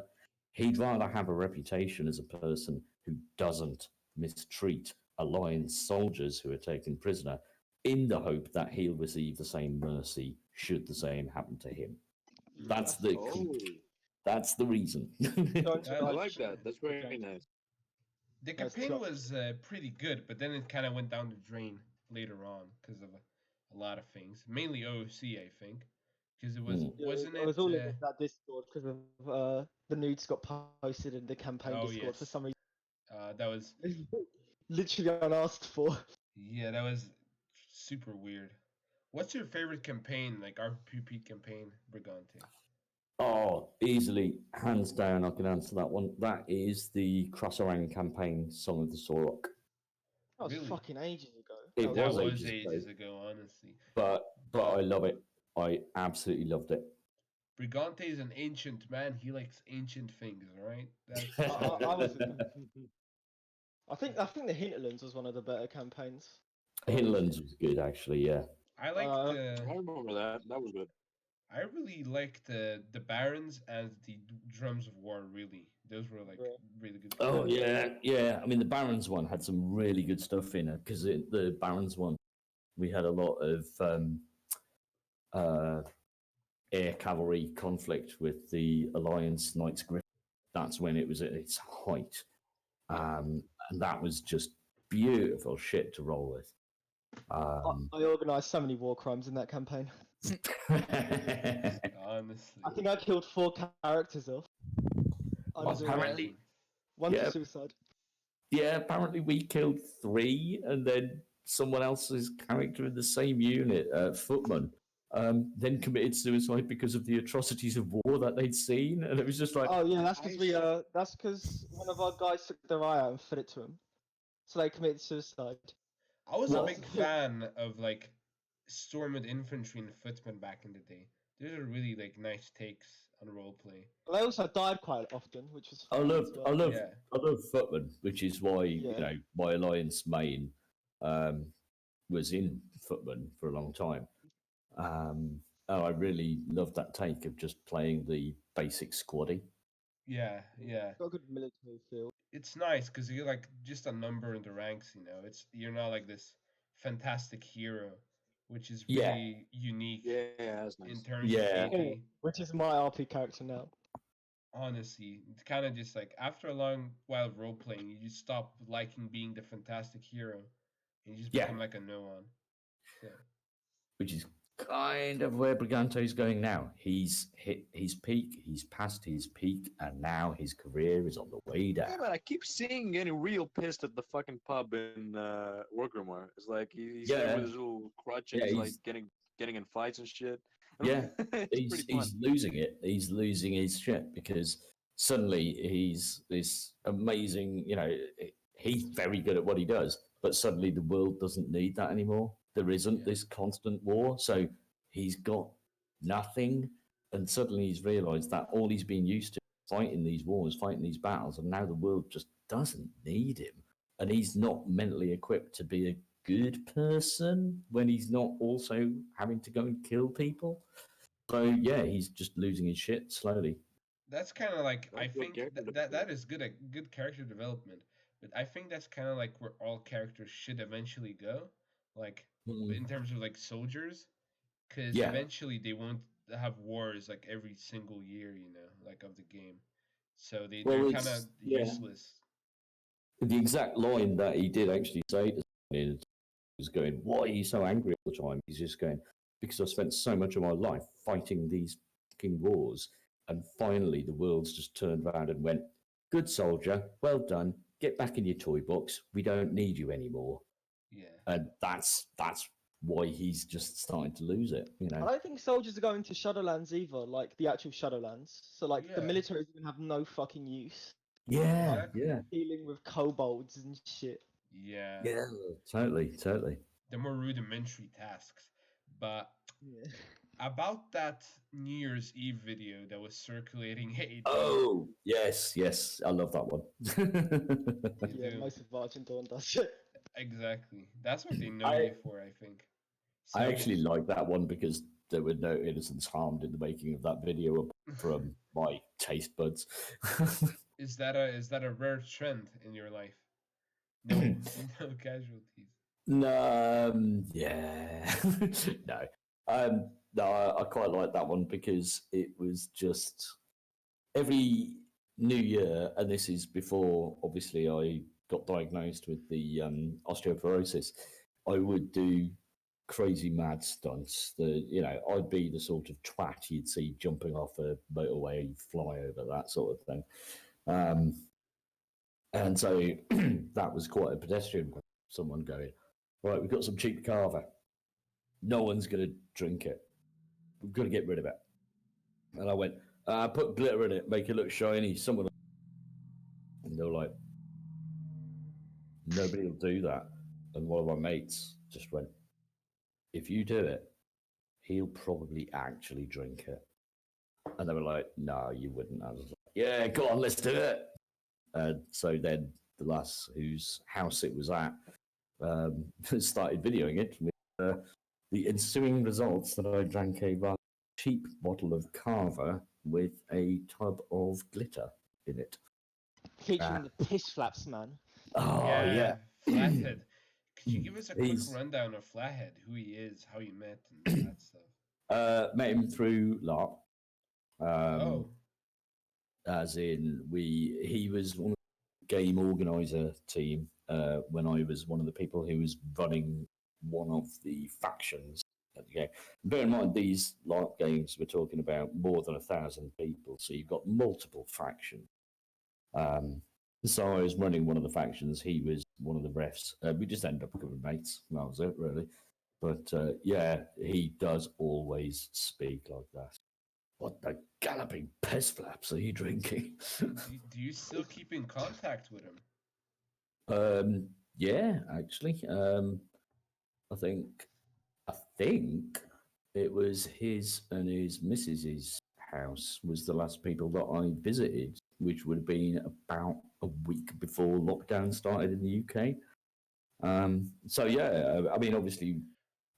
He'd rather have a reputation as a person who doesn't mistreat Alliance soldiers who are taken prisoner, in the hope that he'll receive the same mercy should the same happen to him. That's the reason. I like that. That's very nice. The campaign was pretty good, but then it kind of went down the drain later on because of a lot of things, mainly OOC, I think, because it was wasn't it was all in that Discord because of the nudes got posted in the campaign Discord for some reason. That was literally unasked for. Yeah, that was super weird. What's your favorite campaign, like RPP campaign, Brigante? Oh, easily, hands down, I can answer that one. That is the Crossorang campaign, Song of the Sorok. That was fucking ages ago. It was ages ago, honestly. But I love it. I absolutely loved it. Brigante is an ancient man. He likes ancient things, right? I think the Hinterlands was one of the better campaigns. Hinterlands was good, actually. Yeah. I liked. I remember that. That was good. I really liked the Barons and the Drums of War. Really, those were like really good. Oh yeah. I mean, the Barons one had some really good stuff in it because the Barons one, we had a lot of air cavalry conflict with the Alliance Knights Griffin. That's when it was at its height, and that was just beautiful shit to roll with. I organised so many war crimes in that campaign. Honestly, I think I killed 4 characters off. Apparently, one for suicide. Yeah, apparently we killed 3, and then someone else's character in the same unit, Footman, then committed suicide because of the atrocities of war that they'd seen, and it was just like, oh yeah, that's because one of our guys took their eye out and fed it to him, so they committed suicide. I was a big fan of like Stormwood Infantry and Footmen back in the day. Those are really like nice takes on roleplay. Well, they also died quite often, which was. I love Footman, which is why my Alliance main was in Footman for a long time. I really loved that take of just playing the basic squaddie. Yeah. Got a good military feel. It's nice because you're like just a number in the ranks, you're not like this fantastic hero, which is really unique. Yeah, that's nice. In terms of AP. Which is my RP character now. Honestly, it's kind of just like after a long while of role playing, you just stop liking being the fantastic hero, and you just become like a no one. So. Which is kind of where Brigante's going now. He's hit his peak, he's past his peak, and now his career is on the way down. Yeah, man, I keep seeing getting real pissed at the fucking pub in Workermore. It's like he's there with his little crutch and Yeah, he's like he's getting in fights and shit. yeah, It's pretty fun. he's losing it. He's losing his shit because suddenly he's this amazing. He's very good at what he does, but suddenly the world doesn't need that anymore. There isn't Yeah. this constant war, so he's got nothing, and suddenly he's realised that all he's been used to fighting these wars, fighting these battles, and now the world just doesn't need him, and he's not mentally equipped to be a good person when he's not also having to go and kill people. So yeah, he's just losing his shit slowly. That's kind of like I That's good think character that is good character development, but I think that's kind of like where all characters should eventually go, like in terms of like soldiers, because Yeah, eventually they won't have wars like every single year, like of the game, so they're well, kind of useless. the exact line that he did actually say to someone was going, "Why are you so angry all the time?" He's just going, "Because I spent so much of my life fighting these fucking wars, and finally the world's just turned around and went, good soldier, well done. Get back in your toy box. We don't need you anymore." Yeah, And that's why he's just starting to lose it. I don't think soldiers are going to Shadowlands either, like the actual Shadowlands. So like the Yeah. military is gonna have no fucking use Yeah, exactly. yeah, dealing with kobolds and shit. Yeah, yeah. Totally, totally. the more rudimentary tasks, but Yeah. about that New Year's Eve video that was circulating 18. Oh, yes, yes. I love that one. You Yeah, do. most of Argent Dawn does it. Exactly. That's what they know I you for, I think. I So actually like that one because there were no innocents harmed in the making of that video apart from my taste buds. is that a rare trend in your life? No, no casualties. No, yeah, no, no. I quite like that one because it was just every New Year, and this is before obviously I got diagnosed with the osteoporosis. I would do crazy mad stunts. I'd be the sort of twat you'd see jumping off a motorway, fly over that sort of thing. And so that was quite a pedestrian. Someone going, right, we've got some cheap carver. No one's going to drink it. We've got to get rid of it. And I went, put glitter in it, make it look shiny. Someone, and they were like, nobody will do that. And one of my mates just went, if you do it, he'll probably actually drink it. And they were like, no, you wouldn't. I was like, yeah, go on, let's do it. So then the lass whose house it was at started videoing it with the ensuing results that I drank a rather cheap bottle of Carver with a tub of glitter in it. Featuring the piss flaps, man. Oh, yeah. Flathead. Could you give us a quick He's- rundown of Flathead, who he is, how you met, and that stuff? Met him through LARP. Oh, As in, he was one of the game organizer team when I was one of the people who was running one of the factions at the game. Bear in mind, these LARP games, we're talking about more than 1,000 people, so you've got multiple factions. So I was running one of the factions. He was one of the refs. We just ended up becoming mates. That was it, really. But yeah, he does always speak like that. What the galloping piss flaps are you drinking? do you still keep in contact with him? Yeah, actually. I think it was his and his missus's house was the last people that I visited, which would have been about a week before lockdown started in the UK. So yeah, I mean, obviously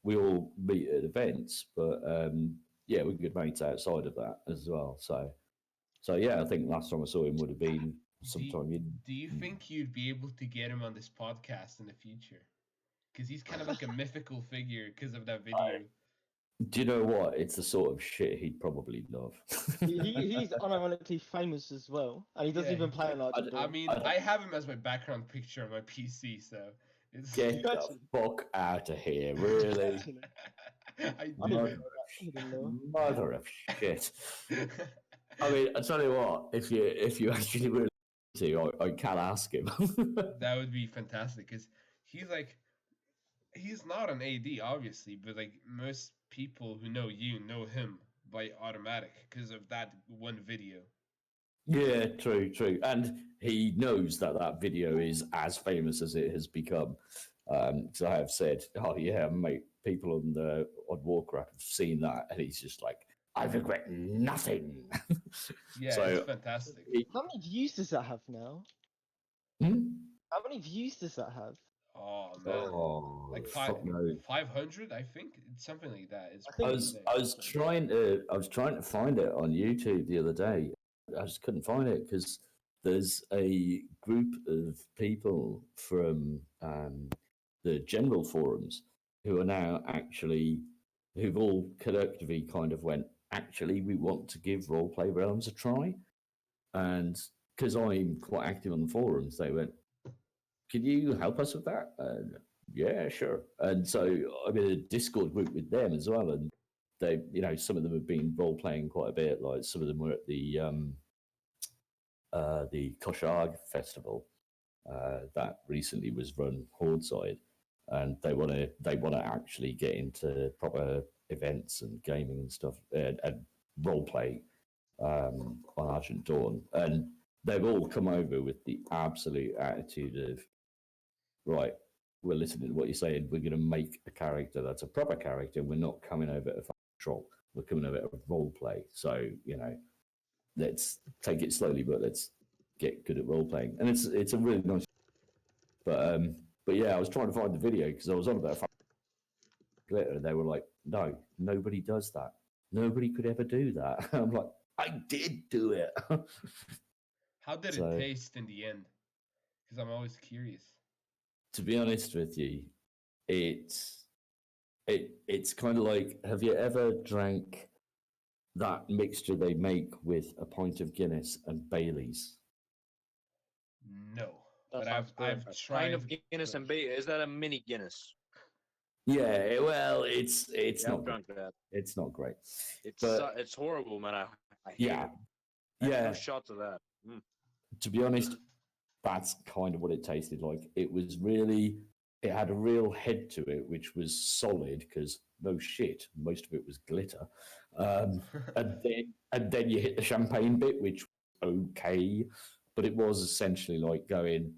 we all meet at events, but yeah, we're good mates outside of that as well. So yeah, I think last time I saw him would have been sometime in. Do you think you'd be able to get him on this podcast in the future? Because he's kind of like a mythical figure because of that video. Do you know what? It's the sort of shit he'd probably love. He's unironically famous as well, and he doesn't Yeah. even play in Argent I Dawn. mean, I have him as my background picture on my PC, so it's Get the fuck out of here, really. I I do. didn't know Mother, that. I didn't know. mother of shit. I mean, I tell you what, if you actually were to, I can ask him. That would be fantastic because he's like, he's not an AD, obviously, but like most people who know you know him by automatic because of that one video. Yeah, true, true. And he knows that that video is as famous as it has become. So I have said, "Oh yeah, mate, people on Warcraft have seen that," and he's just like, "I regret nothing." Yeah, it's so, fantastic. How many views does that have now? hmm? How many views does that have? Oh man, Oh like fuck no! 500, I think it's something like that. It's I I think pretty was insane. I was trying to find it on YouTube the other day. I just couldn't find it because there's a group of people from the general forums who are now actually who've all collectively kind of went. Actually, we want to give Roleplay Realms a try, and because I'm quite active on the forums, they went, "Can you help us with that?" Yeah, sure. And so I'm in a Discord group with them as well, and they, some of them have been role playing quite a bit. Like some of them were at the Koshag festival that recently was run Horde and they want to actually get into proper events and gaming and stuff and role play on Argent Dawn, and they've all come over with the absolute attitude of, right, we're listening to what you're saying. We're going to make a character that's a proper character. We're not coming over to troll. We're coming over to role play. So, let's take it slowly, but let's get good at role playing. And it's a really nice. But yeah, I was trying to find the video because I was on about glitter, and they were like, "No, nobody does that. Nobody could ever do that." I'm like, "I did do it." How did it So, taste in the end? Because I'm always curious. to be honest with you, it's it's kind of like, have you ever drank that mixture they make with a pint of Guinness and Bailey's? No, that but sounds great. I've A pint tried. of Guinness and Bay. Is that a mini Guinness? Yeah, well, it's Yeah, not I've great. drunk that. It's not great, It's but it's horrible, man. I hate yeah, it. I had yeah. 2 shots of that. Mm. To be honest, that's kind of what it tasted like. It had a real head to it, which was solid because no shit, most of it was glitter. And then you hit the champagne bit, which was okay, but it was essentially like going,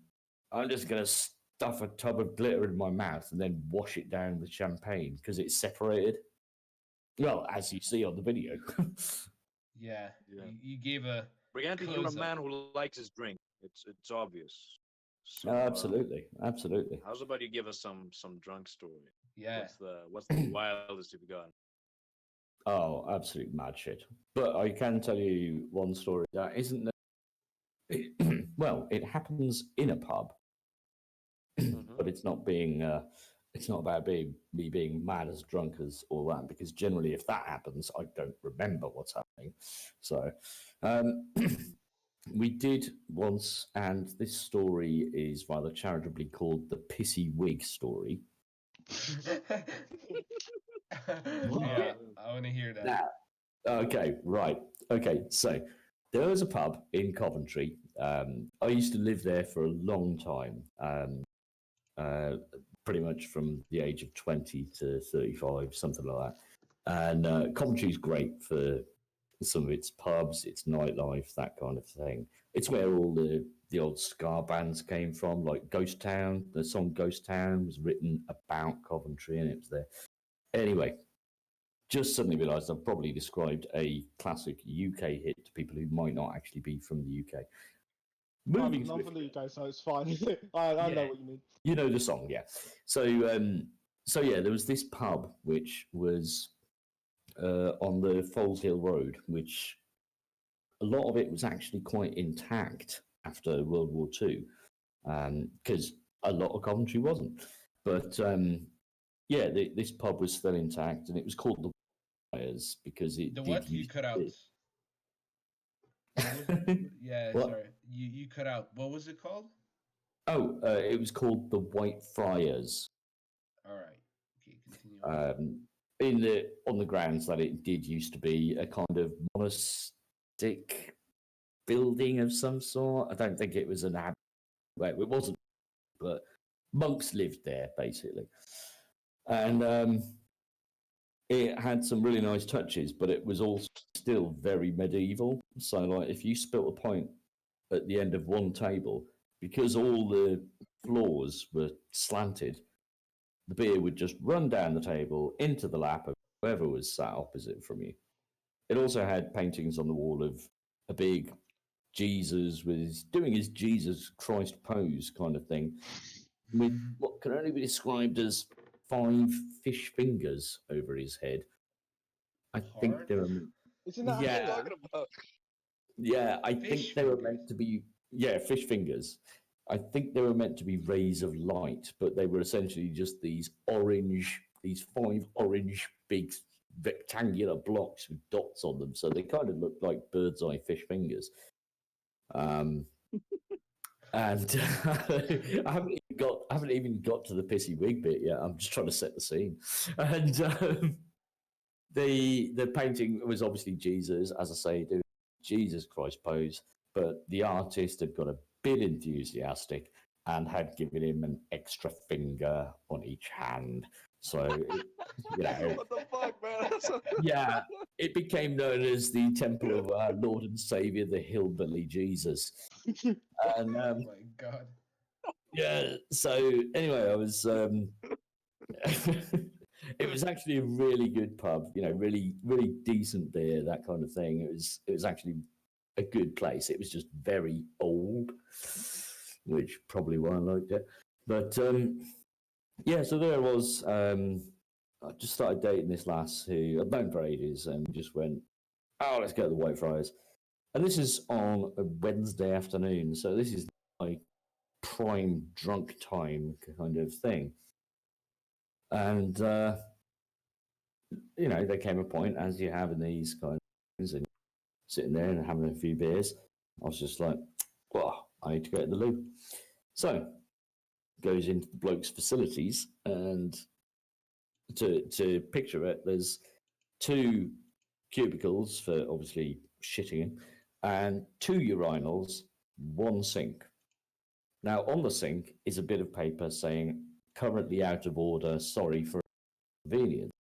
I'm just going to stuff a tub of glitter in my mouth and then wash it down with champagne because it's separated. Well, as you see on the video. Yeah, Yeah. you gave a Brigante, you're a close up. man who likes his drink. It's obvious. So Absolutely, absolutely. how's about you give us some drunk story? Yeah. What's the wildest you've got? Oh, absolute mad shit. But I can tell you one story that isn't. Well, it happens in a pub, Mm-hmm. but it's not being. It's not about me being mad as drunk as all that, because generally, if that happens, I don't remember what's happening. So, um, we did once, and this story is rather charitably called the Pissy Wig story. Yeah, I want to hear that. Now, okay, right. Okay, so there was a pub in Coventry. I used to live there for a long time, pretty much from the age of 20 to 35, something like that. And Coventry's great for some of its pubs, its nightlife, that kind of thing. It's where all the old ska bands came from, like Ghost Town. The song Ghost Town was written about Coventry, and it was there. Anyway, just suddenly realised I've probably described a classic UK hit to people who might not actually be from the UK. Moving I'm from the swiftly. UK, so it's fine. I Yeah. know what you mean. You know the song, yeah. So, yeah, there was this pub which was on the Foles Hill Road, which a lot of it was actually quite intact after World War II, because a lot of Coventry wasn't. But yeah, this pub was still intact, and it was called the Wires because it The did what? You use cut out. it. What was, yeah, What? sorry. You cut out. What was it called? Oh, it was called the White Friars. All right. Okay, continue on. on the grounds that it did used to be a kind of monastic building of some sort. I don't think it was well, it wasn't, but monks lived there basically, and it had some really nice touches, but it was also still very medieval. So, like, if you spilt a pint at the end of one table, because all the floors were slanted, the beer would just run down the table into the lap of whoever was sat opposite from you. It also had paintings on the wall of a big Jesus doing his Jesus Christ pose kind of thing, with what can only be described as 5 fish fingers over his head. I think Hard? they were. Isn't that Yeah. What are you talking about? Yeah, I Fish think they were fingers? meant to be. Yeah, fish fingers. I think they were meant to be rays of light, but they were essentially just these 5 orange big rectangular blocks with dots on them. So they kind of looked like bird's eye fish fingers. And I haven't even got to the pissy wig bit yet. I'm just trying to set the scene. And the painting was obviously Jesus, as I say, doing Jesus Christ pose, but the artist had got a bit enthusiastic and had given him an extra finger on each hand. So, What the fuck, man? yeah, it became known as the Temple of our Lord and Savior, the Hillbilly Jesus. And Oh my god. yeah, so anyway, I was. It was actually a really good pub, really, really decent beer, that kind of thing. It was actually a good place. It was just very old, which probably why I liked it. But yeah, so there I was. I just started dating this lass who I'd known for ages, and we just went, oh, let's go to the Whitefriars. And this is on a Wednesday afternoon, so this is like prime drunk time kind of thing. And there came a point, as you have in these kind of things, and sitting there and having a few beers. I was just like, well, I need to go to the loo. So goes into the bloke's facilities, and to picture it, there's 2 cubicles for obviously shitting, and 2 urinals, 1 sink. Now on the sink is a bit of paper saying currently out of order, sorry for inconvenience.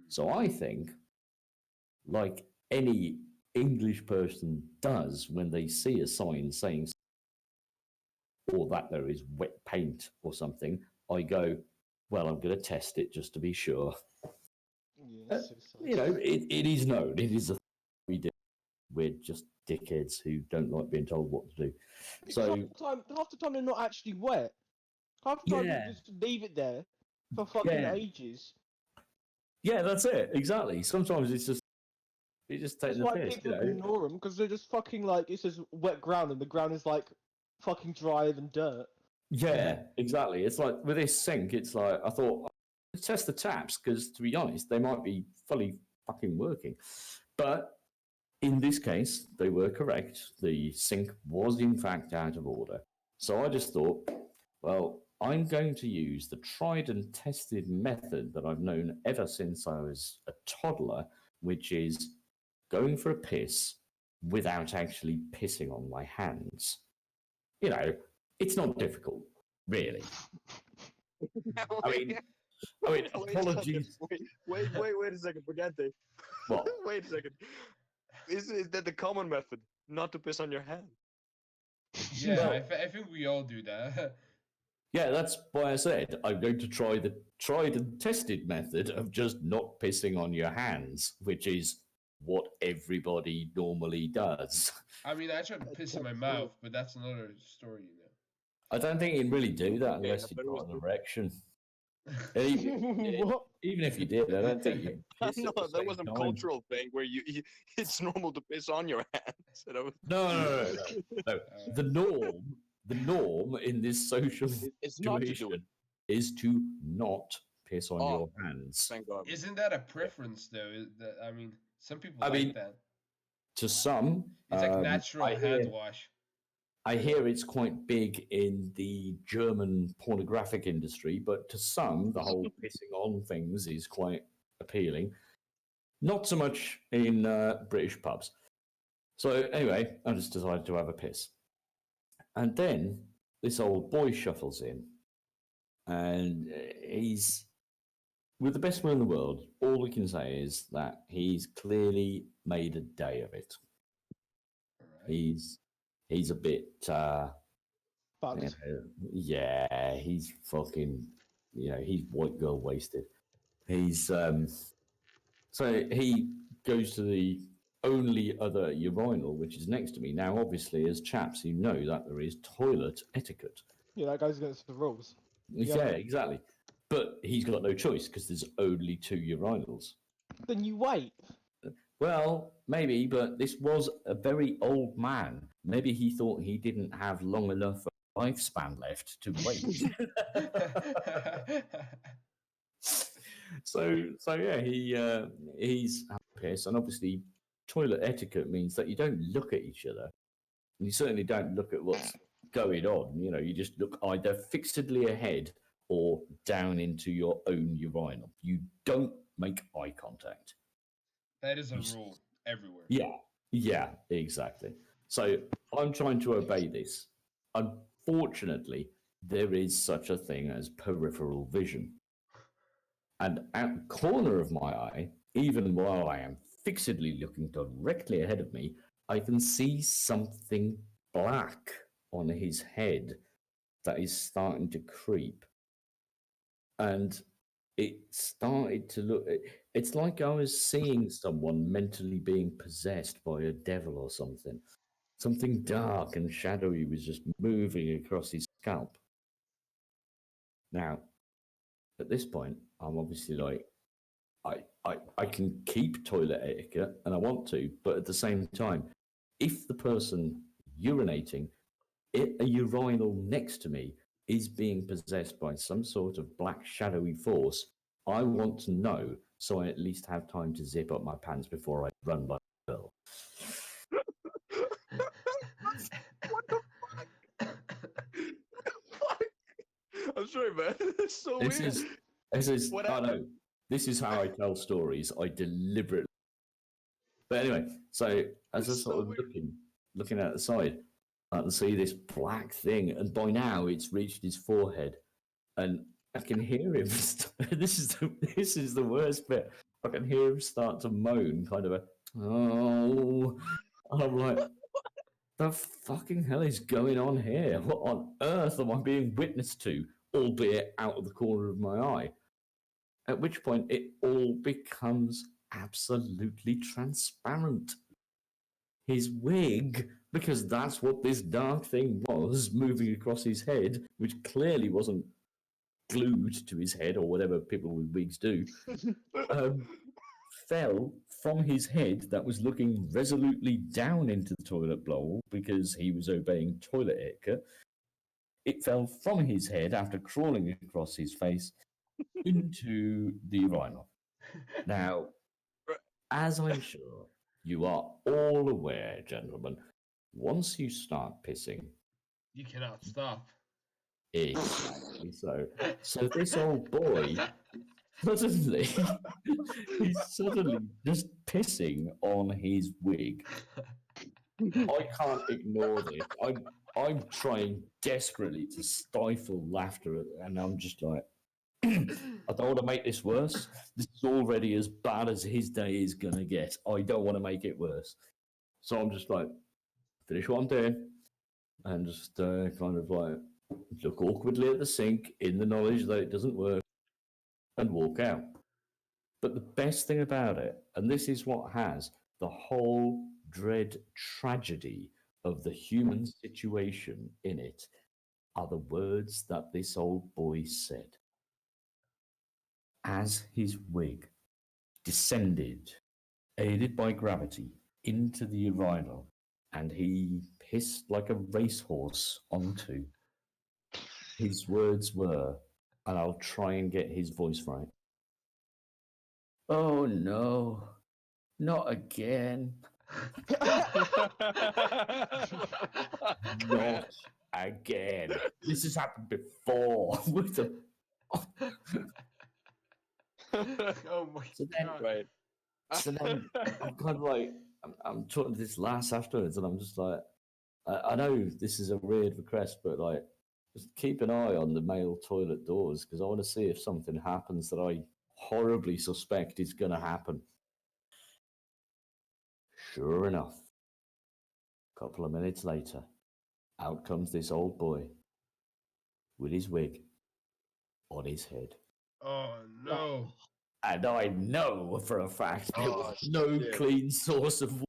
So I think, like any English person does when they see a sign saying or that there is wet paint or something, I go, well, I'm going to test it just to be sure. Yeah, It is known. It is a thing we do. We're just dickheads who don't like being told what to do. So half the time they're not actually wet. Half the time Yeah. you just leave it there for fucking Yeah. ages. yeah, that's it. Exactly. Sometimes it's just That's taking the why piss. people ignore them, because they're just fucking like, it says wet ground and the ground is like fucking drier than dirt. Yeah, exactly. It's like with this sink, it's like I thought I'd test the taps because, to be honest, they might be fully fucking working. But in this case, they were correct. The sink was in fact out of order. So I just thought, well, I'm going to use the tried and tested method that I've known ever since I was a toddler, which is going for a piss without actually pissing on my hands. It's not difficult, really. I mean, Wait a apologies. second. Wait a second, Brigante. What? Wait a second. Is that the common method? Not to piss on your hand? Yeah, Well- I think we all do that. Yeah, that's why I said I'm going to try the tried and tested method of just not pissing on your hands, which is what everybody normally does. I mean, I tried to piss in my mouth, but that's another story, I don't think you'd really do that Okay, unless but you've it got was- an erection. know. And What? even if you did, I don't think you'd piss No, at the that same was a time. cultural thing where it's normal to piss on your hands. No. The norm in this social It's not to do situation it. is to not piss on Oh. your hands. Thank God. Isn't that a preference, though? I mean, some people I like mean, that. To some, It's like natural I hand hear- wash. I hear it's quite big in the German pornographic industry, but to some, the whole pissing on things is quite appealing. Not so much in British pubs. So anyway, I just decided to have a piss. And then this old boy shuffles in, and he's with the best will in the world. All we can say is that he's clearly made a day of it. Right. He's a bit Fucked. yeah, he's fucking, he's white girl wasted. He's so he goes to the only other urinal, which is next to me. Now, obviously, as chaps, you know that there is toilet etiquette. Yeah, that goes against the rules. Yeah, exactly. But he's got no choice because there's only 2 urinals. Then you wait. Well, maybe, but this was a very old man. Maybe he thought he didn't have long enough lifespan left to wait. so yeah, he's having a piss, and obviously toilet etiquette means that you don't look at each other, and you certainly don't look at what's going on. You just look either fixedly ahead or down into your own urinal. You don't make eye contact. That is a rule everywhere. Yeah, exactly. So I'm trying to obey this. Unfortunately, there is such a thing as peripheral vision. And at the corner of my eye, even while I am fixedly looking directly ahead of me, I can see something black on his head that is starting to creep. And it started to look, it's like I was seeing someone mentally being possessed by a devil or something. Something dark and shadowy was just moving across his scalp. Now, at this point, I'm obviously like, I can keep toilet etiquette and I want to, but at the same time, if the person urinating at a urinal next to me is being possessed by some sort of black shadowy force, I want to know so I at least have time to zip up my pants before I run like a girl. What the fuck? I'm sorry, man. That's so weird. This is I know. This is how I tell stories. I deliberately. But anyway, so as I sort of looking at the side, I can see this black thing, and by now it's reached his forehead, and I can hear him. This is the worst bit. I can hear him start to moan, kind of oh, and I'm like, the fucking hell is going on here? What on earth am I being witness to, albeit out of the corner of my eye? At which point it all becomes absolutely transparent. His wig, because that's what this dark thing was, moving across his head, which clearly wasn't glued to his head or whatever people with wigs do, fell from his head that was looking resolutely down into the toilet bowl because he was obeying toilet etiquette. It fell from his head after crawling across his face into the urinal. Now, as I'm sure you are all aware, gentlemen, once you start pissing, you cannot stop. Exactly so. So this old boy suddenly he's suddenly just pissing on his wig. I can't ignore this. I'm trying desperately to stifle laughter, and I'm just like, I don't want to make this worse. This is already as bad as his day is gonna get. I don't want to make it worse. So I'm just like, finish what I'm doing, and just kind of like look awkwardly at the sink in the knowledge that it doesn't work, and walk out. But the best thing about it, and this is what has the whole dread tragedy of the human situation in it, are the words that this old boy said. As his wig descended, aided by gravity, into the urinal, and he pissed like a racehorse onto, his words were, and I'll try and get his voice right. Oh no, not again. Not again. This has happened before. Oh my So then, god. Right. so then I'm kind of like, I'm talking to this lass afterwards, and I'm just like, I know this is a weird request, but like, just keep an eye on the male toilet doors because I want to see if something happens that I horribly suspect is going to happen. Sure enough, a couple of minutes later, out comes this old boy with his wig on his head. Oh no. And I know for a fact there Oh, was no shit. clean source of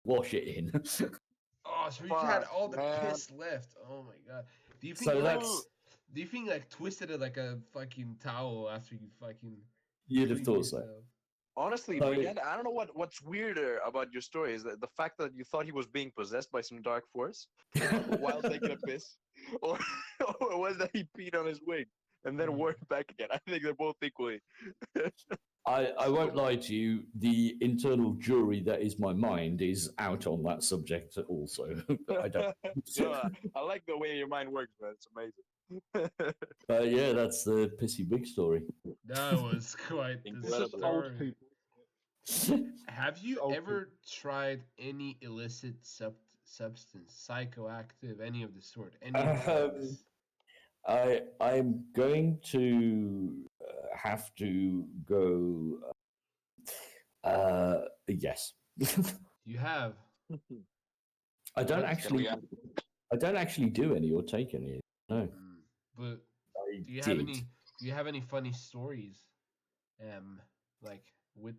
wash it in. Oh, so you had Fuck, all the man. piss left. Oh my god. Do you think So you like? that's, Do you think you, like twisted it like a fucking towel after you fucking you'd have cleaned thought so. yourself? Honestly, So- Brigante, I don't know what's weirder about your story is that the fact that you thought he was being possessed by some dark force while taking a piss, or, or was that he peed on his wig and then wore it back again? I think they're both equally. I won't lie to you, the internal jury that is my mind is out on that subject also. I don't. No, I like the way your mind works, man. It's amazing. Yeah, that's the pissy wig story. That was quite the It's just Incredible. old story. people. Have you Old ever tried any illicit substance, psychoactive, any of the sort, any drugs? I'm going to have to go. Yes. You have. I don't What? actually. I don't actually do any or take any. No, Mm, but I do you have did. any? Do you have any funny stories? Like with.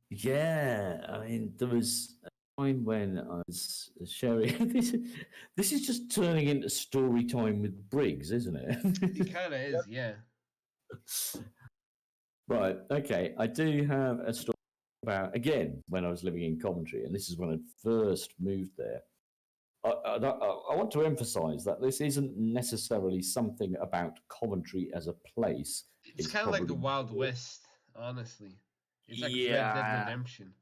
Yeah. I mean, there was a time when I was sharing. This is just turning into story time with Briggs, isn't It it? kind of is, yeah. Right. Okay. I do have a story about again when I was living in Coventry, and this is when I first moved there. I want to emphasise that this isn't necessarily something about Coventry as a place. It's kind of like the probably Wild West, honestly. It's like Red Dead yeah, Redemption.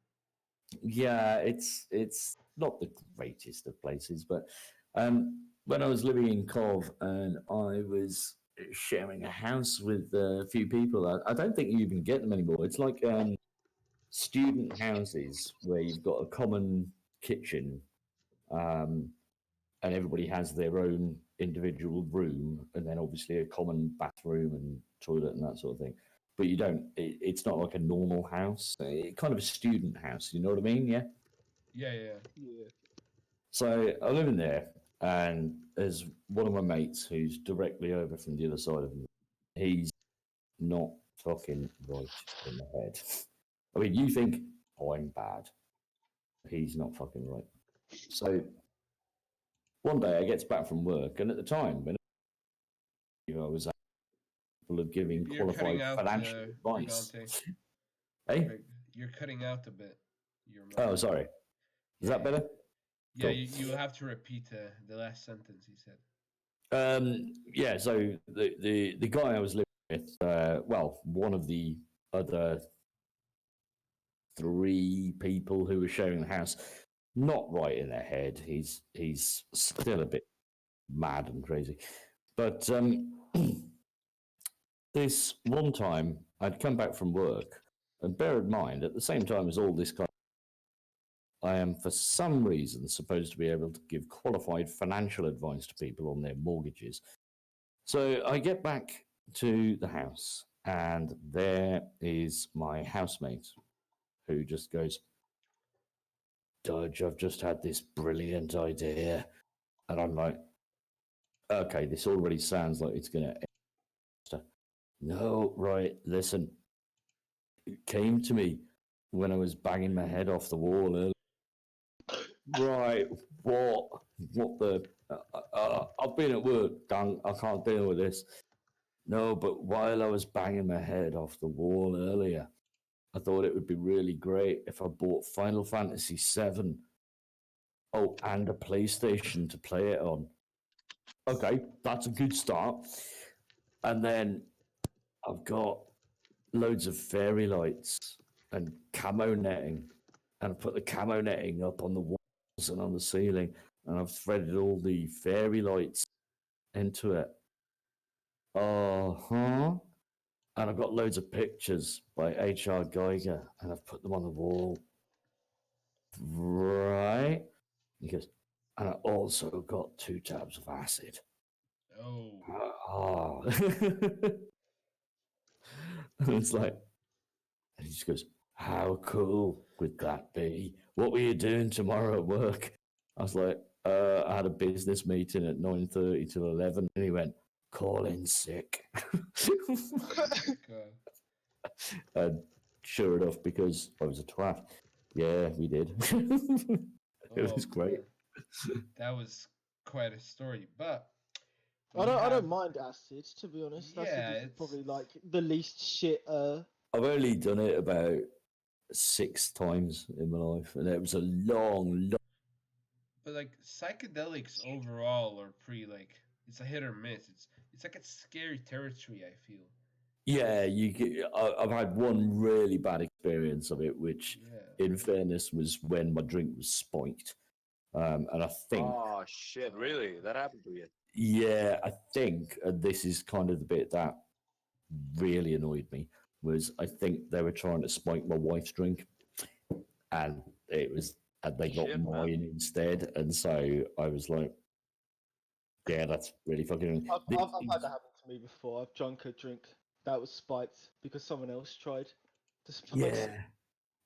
yeah. It's not the greatest of places, but when I was living in Cov and I was sharing a house with a few people, I don't think you even get them anymore. It's like student houses where you've got a common kitchen. Um, and everybody has their own individual room, and then obviously a common bathroom and toilet and that sort of thing. But you don't. It's not like a normal house. Kind of a student house. You know what I mean? Yeah. Yeah, yeah. Yeah. So I live in there, and there's one of my mates who's directly over from the other side of me. He's not fucking right in the head. I mean, you think I'm bad. He's not fucking right. So one day I gets back from work, and at the time when I was able of giving You're cutting qualified out, financial advice. Brigante. Hey? You're cutting out a bit. Your Oh, mic. sorry. Is that better? Yeah, Cool. you have to repeat the last sentence he said. Yeah, so the guy I was living with, well, one of the other three people who were sharing the house, not right in their head. He's still a bit mad and crazy. But this one time I'd come back from work, and bear in mind, at the same time as all this kind I am, for some reason, supposed to be able to give qualified financial advice to people on their mortgages. So I get back to the house, and there is my housemate who just goes, Dudge, I've just had this brilliant idea. And I'm like, okay, this already sounds like it's going to. No, right, listen. It came to me when I was banging my head off the wall earlier. Right, what? What the? I've been at work, Dan. I can't deal with this. No, but while I was banging my head off the wall earlier, I thought it would be really great if I bought Final Fantasy VII. Oh, and a PlayStation to play it on. Okay, that's a good start. And then I've got loads of fairy lights and camo netting, and I put the camo netting up on the walls and on the ceiling, and I've threaded all the fairy lights into it. Uh huh. and I've got loads of pictures by H.R. Geiger, and I've put them on the wall. Right? He goes, and I also got 2 tabs of acid. Oh, Oh. And it's like, and he just goes, how cool would that be? What were you doing tomorrow at work? I was like, I had a business meeting at 9:30 till 11. And he went, call in sick. oh my god. And sure enough, because I was a twat, yeah, we did. It Oh was great. man, that was quite a story. But I we don't have, mind acid, to be honest. yeah, Acid is it's probably like the least shit. I've only done it about 6 times in my life, and it was a long. but like psychedelics overall are pretty like it's a hit or miss. It's like it's scary territory. I feel. Yeah, I've had one really bad experience of it, which, Yeah. in fairness, was when my drink was spiked. And I think, Oh shit! Really? That happened to you? yeah, I think, and this is kind of the bit that really annoyed me, was I think they were trying to spike my wife's drink, and they got Shit, man. mine instead, and so I was like, yeah, that's really fucking. I've had that happen to me before. I've drunk a drink that was spiked because someone else tried to spike it.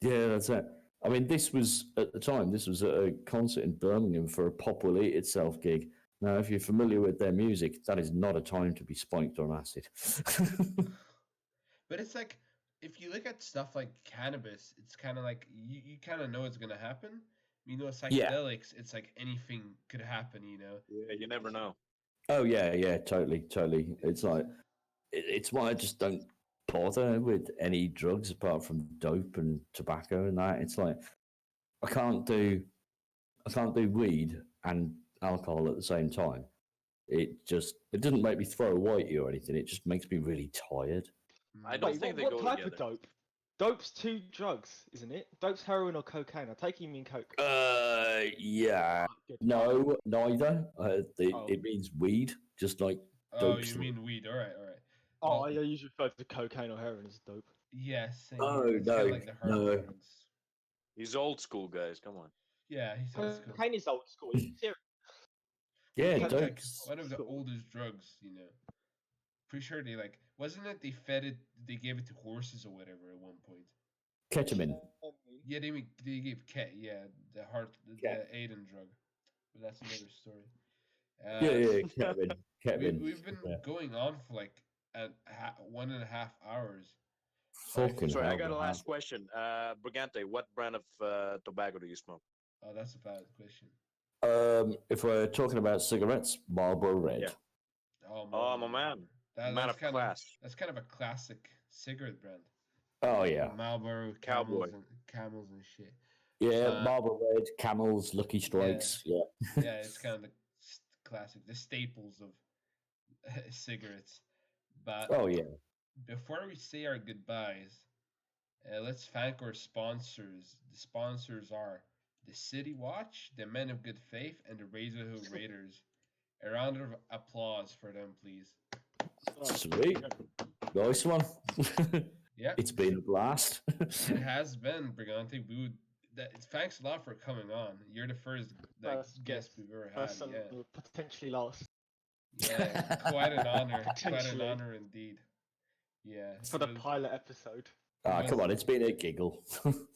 Yeah, yeah, that's it. I mean, this was at the time. This was at a concert in Birmingham for a Pop Will Eat Itself gig. Now, if you're familiar with their music, that is not a time to be spiked on acid. But it's like if you look at stuff like cannabis, it's kind of like you kind of know it's gonna happen. You know, Yeah. psychedelics, it's like anything could happen. You know. Yeah, you never know. Oh yeah, yeah, totally. It's like it's why I just don't bother with any drugs apart from dope and tobacco and that. It's like I can't do weed and alcohol at the same time. It doesn't make me throw a whitey or anything. It just makes me really tired. I Mm. don't Wait, think they what go type together. of dope? Dope's 2 drugs, isn't it? Dope's heroin or cocaine. I take it you mean coke. Yeah, Good. no, neither. Oh. It means weed, just like Oh, dope's you mean weed? All right, all right. Oh, Well, I usually refer to cocaine or heroin as dope. yeah, same Oh, here. It's kind no, of like the hard no. drugs. He's old school, guys. Come on. Yeah, he's old school. Cocaine is old school. It's serious. Yeah, It's like dope's. one of the Cool. oldest drugs. You know, pretty sure they like wasn't it they fed it? They gave it to horses or whatever at one point. Ketamine. Yeah, they gave cat. Yeah, the heart, Ket. the Aiden drug. But that's another story. Yeah, ketamine. We Ketamine. we've been Yeah. going on for like 1.5 hours. Fucking Sorry, I hell, got a man. last question. Brigante, what brand of tobacco do you smoke? Oh, that's a valid question. If we're talking about cigarettes, Marlboro Red. Yeah. Oh, Oh, my Marlboro. man. That, Man that's of kind class. that's kind of a classic cigarette brand. Oh yeah, Marlboro, Cowboy. Camels and shit. yeah. Marlboro Red, Camels, Lucky Strikes. Yeah. Yeah, it's kind of the classic, the staples of cigarettes. But Oh yeah. before we say our goodbyes, let's thank our sponsors. The sponsors are the City Watch, the Men of Good Faith, and the Razorhood Raiders. A round of applause for them, please. Sweet. Nice one. Yeah, It's been a blast. it has been Brigante. Thanks a lot for coming on. You're the first guest we've ever had. First and Yeah, potentially last. yeah, quite an honor. Quite an Potentially. honor indeed. Yeah, For the it was- pilot episode. Ah, come on, it's been a giggle.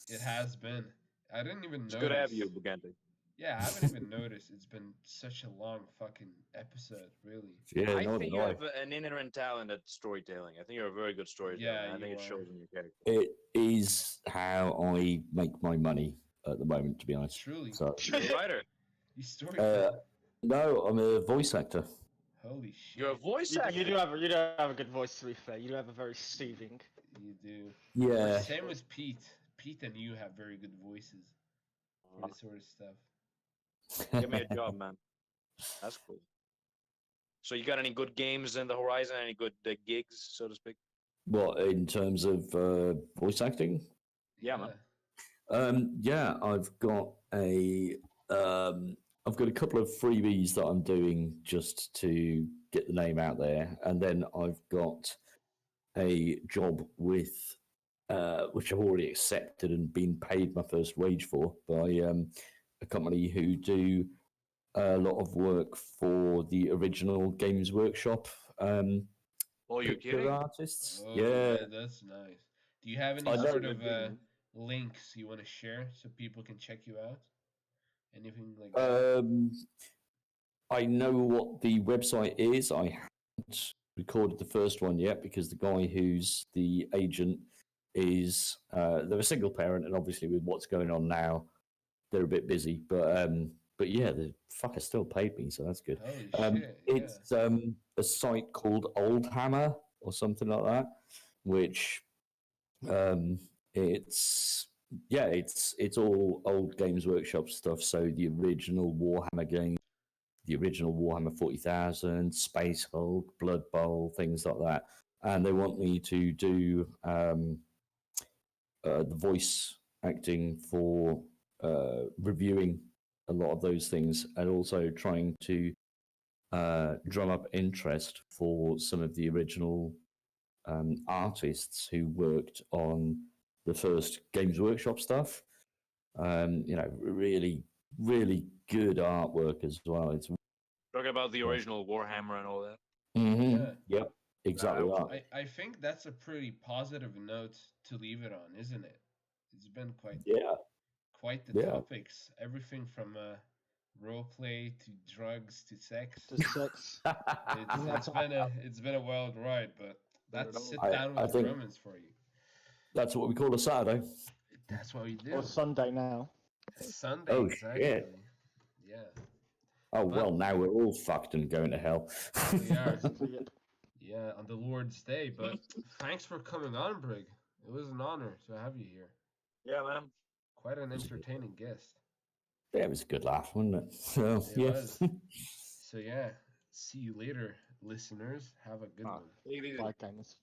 It has been. I didn't even It's notice. good to have you, Brigante. Yeah, I haven't even noticed. It's been such a long fucking episode, really. Yeah, I no, think no. you have an inherent talent at storytelling. I think you're a very good storyteller. Yeah, and I think it you shows are. in your character. It is how I make my money at the moment, to be honest. Truly. So, You're a writer. You storyteller. no, I'm a voice actor. Holy shit. You're a voice You, actor. you do have a good voice, to be fair. You do have a very soothing. You do. Yeah. Same with Pete. Pete and you have very good voices for this sort of stuff. Give me a job, man. That's cool. So you got any good games in the horizon? Any good gigs, so to speak? What, in terms of voice acting? Yeah, man. Yeah, I've got a couple of freebies that I'm doing just to get the name out there, and then I've got a job with which I've already accepted and been paid my first wage for by a company who do a lot of work for the original Games Workshop Oh, you're picture kidding? artists. Oh, Yeah, that's nice. Do you have any I That's a sort know. of good gig, man. links you want to share so people can check you out? Anything like that? I know what the website is. I haven't recorded the first one yet because the guy who's the agent is they're a single parent, and obviously with what's going on now, they're a bit busy. But yeah, the fucker still paid me, so that's good. Holy shit! Yeah. It's a site called Old Hammer or something like that, which it's it's all old Games Workshop stuff. So the original Warhammer games, the original Warhammer 40,000, Space Hulk, Blood Bowl, things like that. And they want me to do the voice acting for reviewing a lot of those things, and also trying to drum up interest for some of the original artists who worked on the first Games Workshop stuff. Really, really good artwork as well. It's Talking about the original Warhammer and all that. Yeah. Yep, exactly right. I think that's a pretty positive note to leave it on, isn't it? It's been Yeah, quite the yeah. topics. Everything from role play to drugs to sex. To sex. It's been a wild ride, but that's sit I, down I with think Romans for you. that's what we call a Saturday. That's what we do. Or Sunday now. Sunday, Oh exactly. shit! Yeah, Oh but well, now we're all fucked and going to hell. we are. Basically, yep. Yeah, on the Lord's Day. But thanks for coming on, Brig. It was an honor to have you here. Yeah, man. Quite an entertaining guest. Yeah, it was a good laugh, wasn't it? So It yeah. was. So yeah, see you later, listeners. Have a good one. Take it easy. Bye, gamers.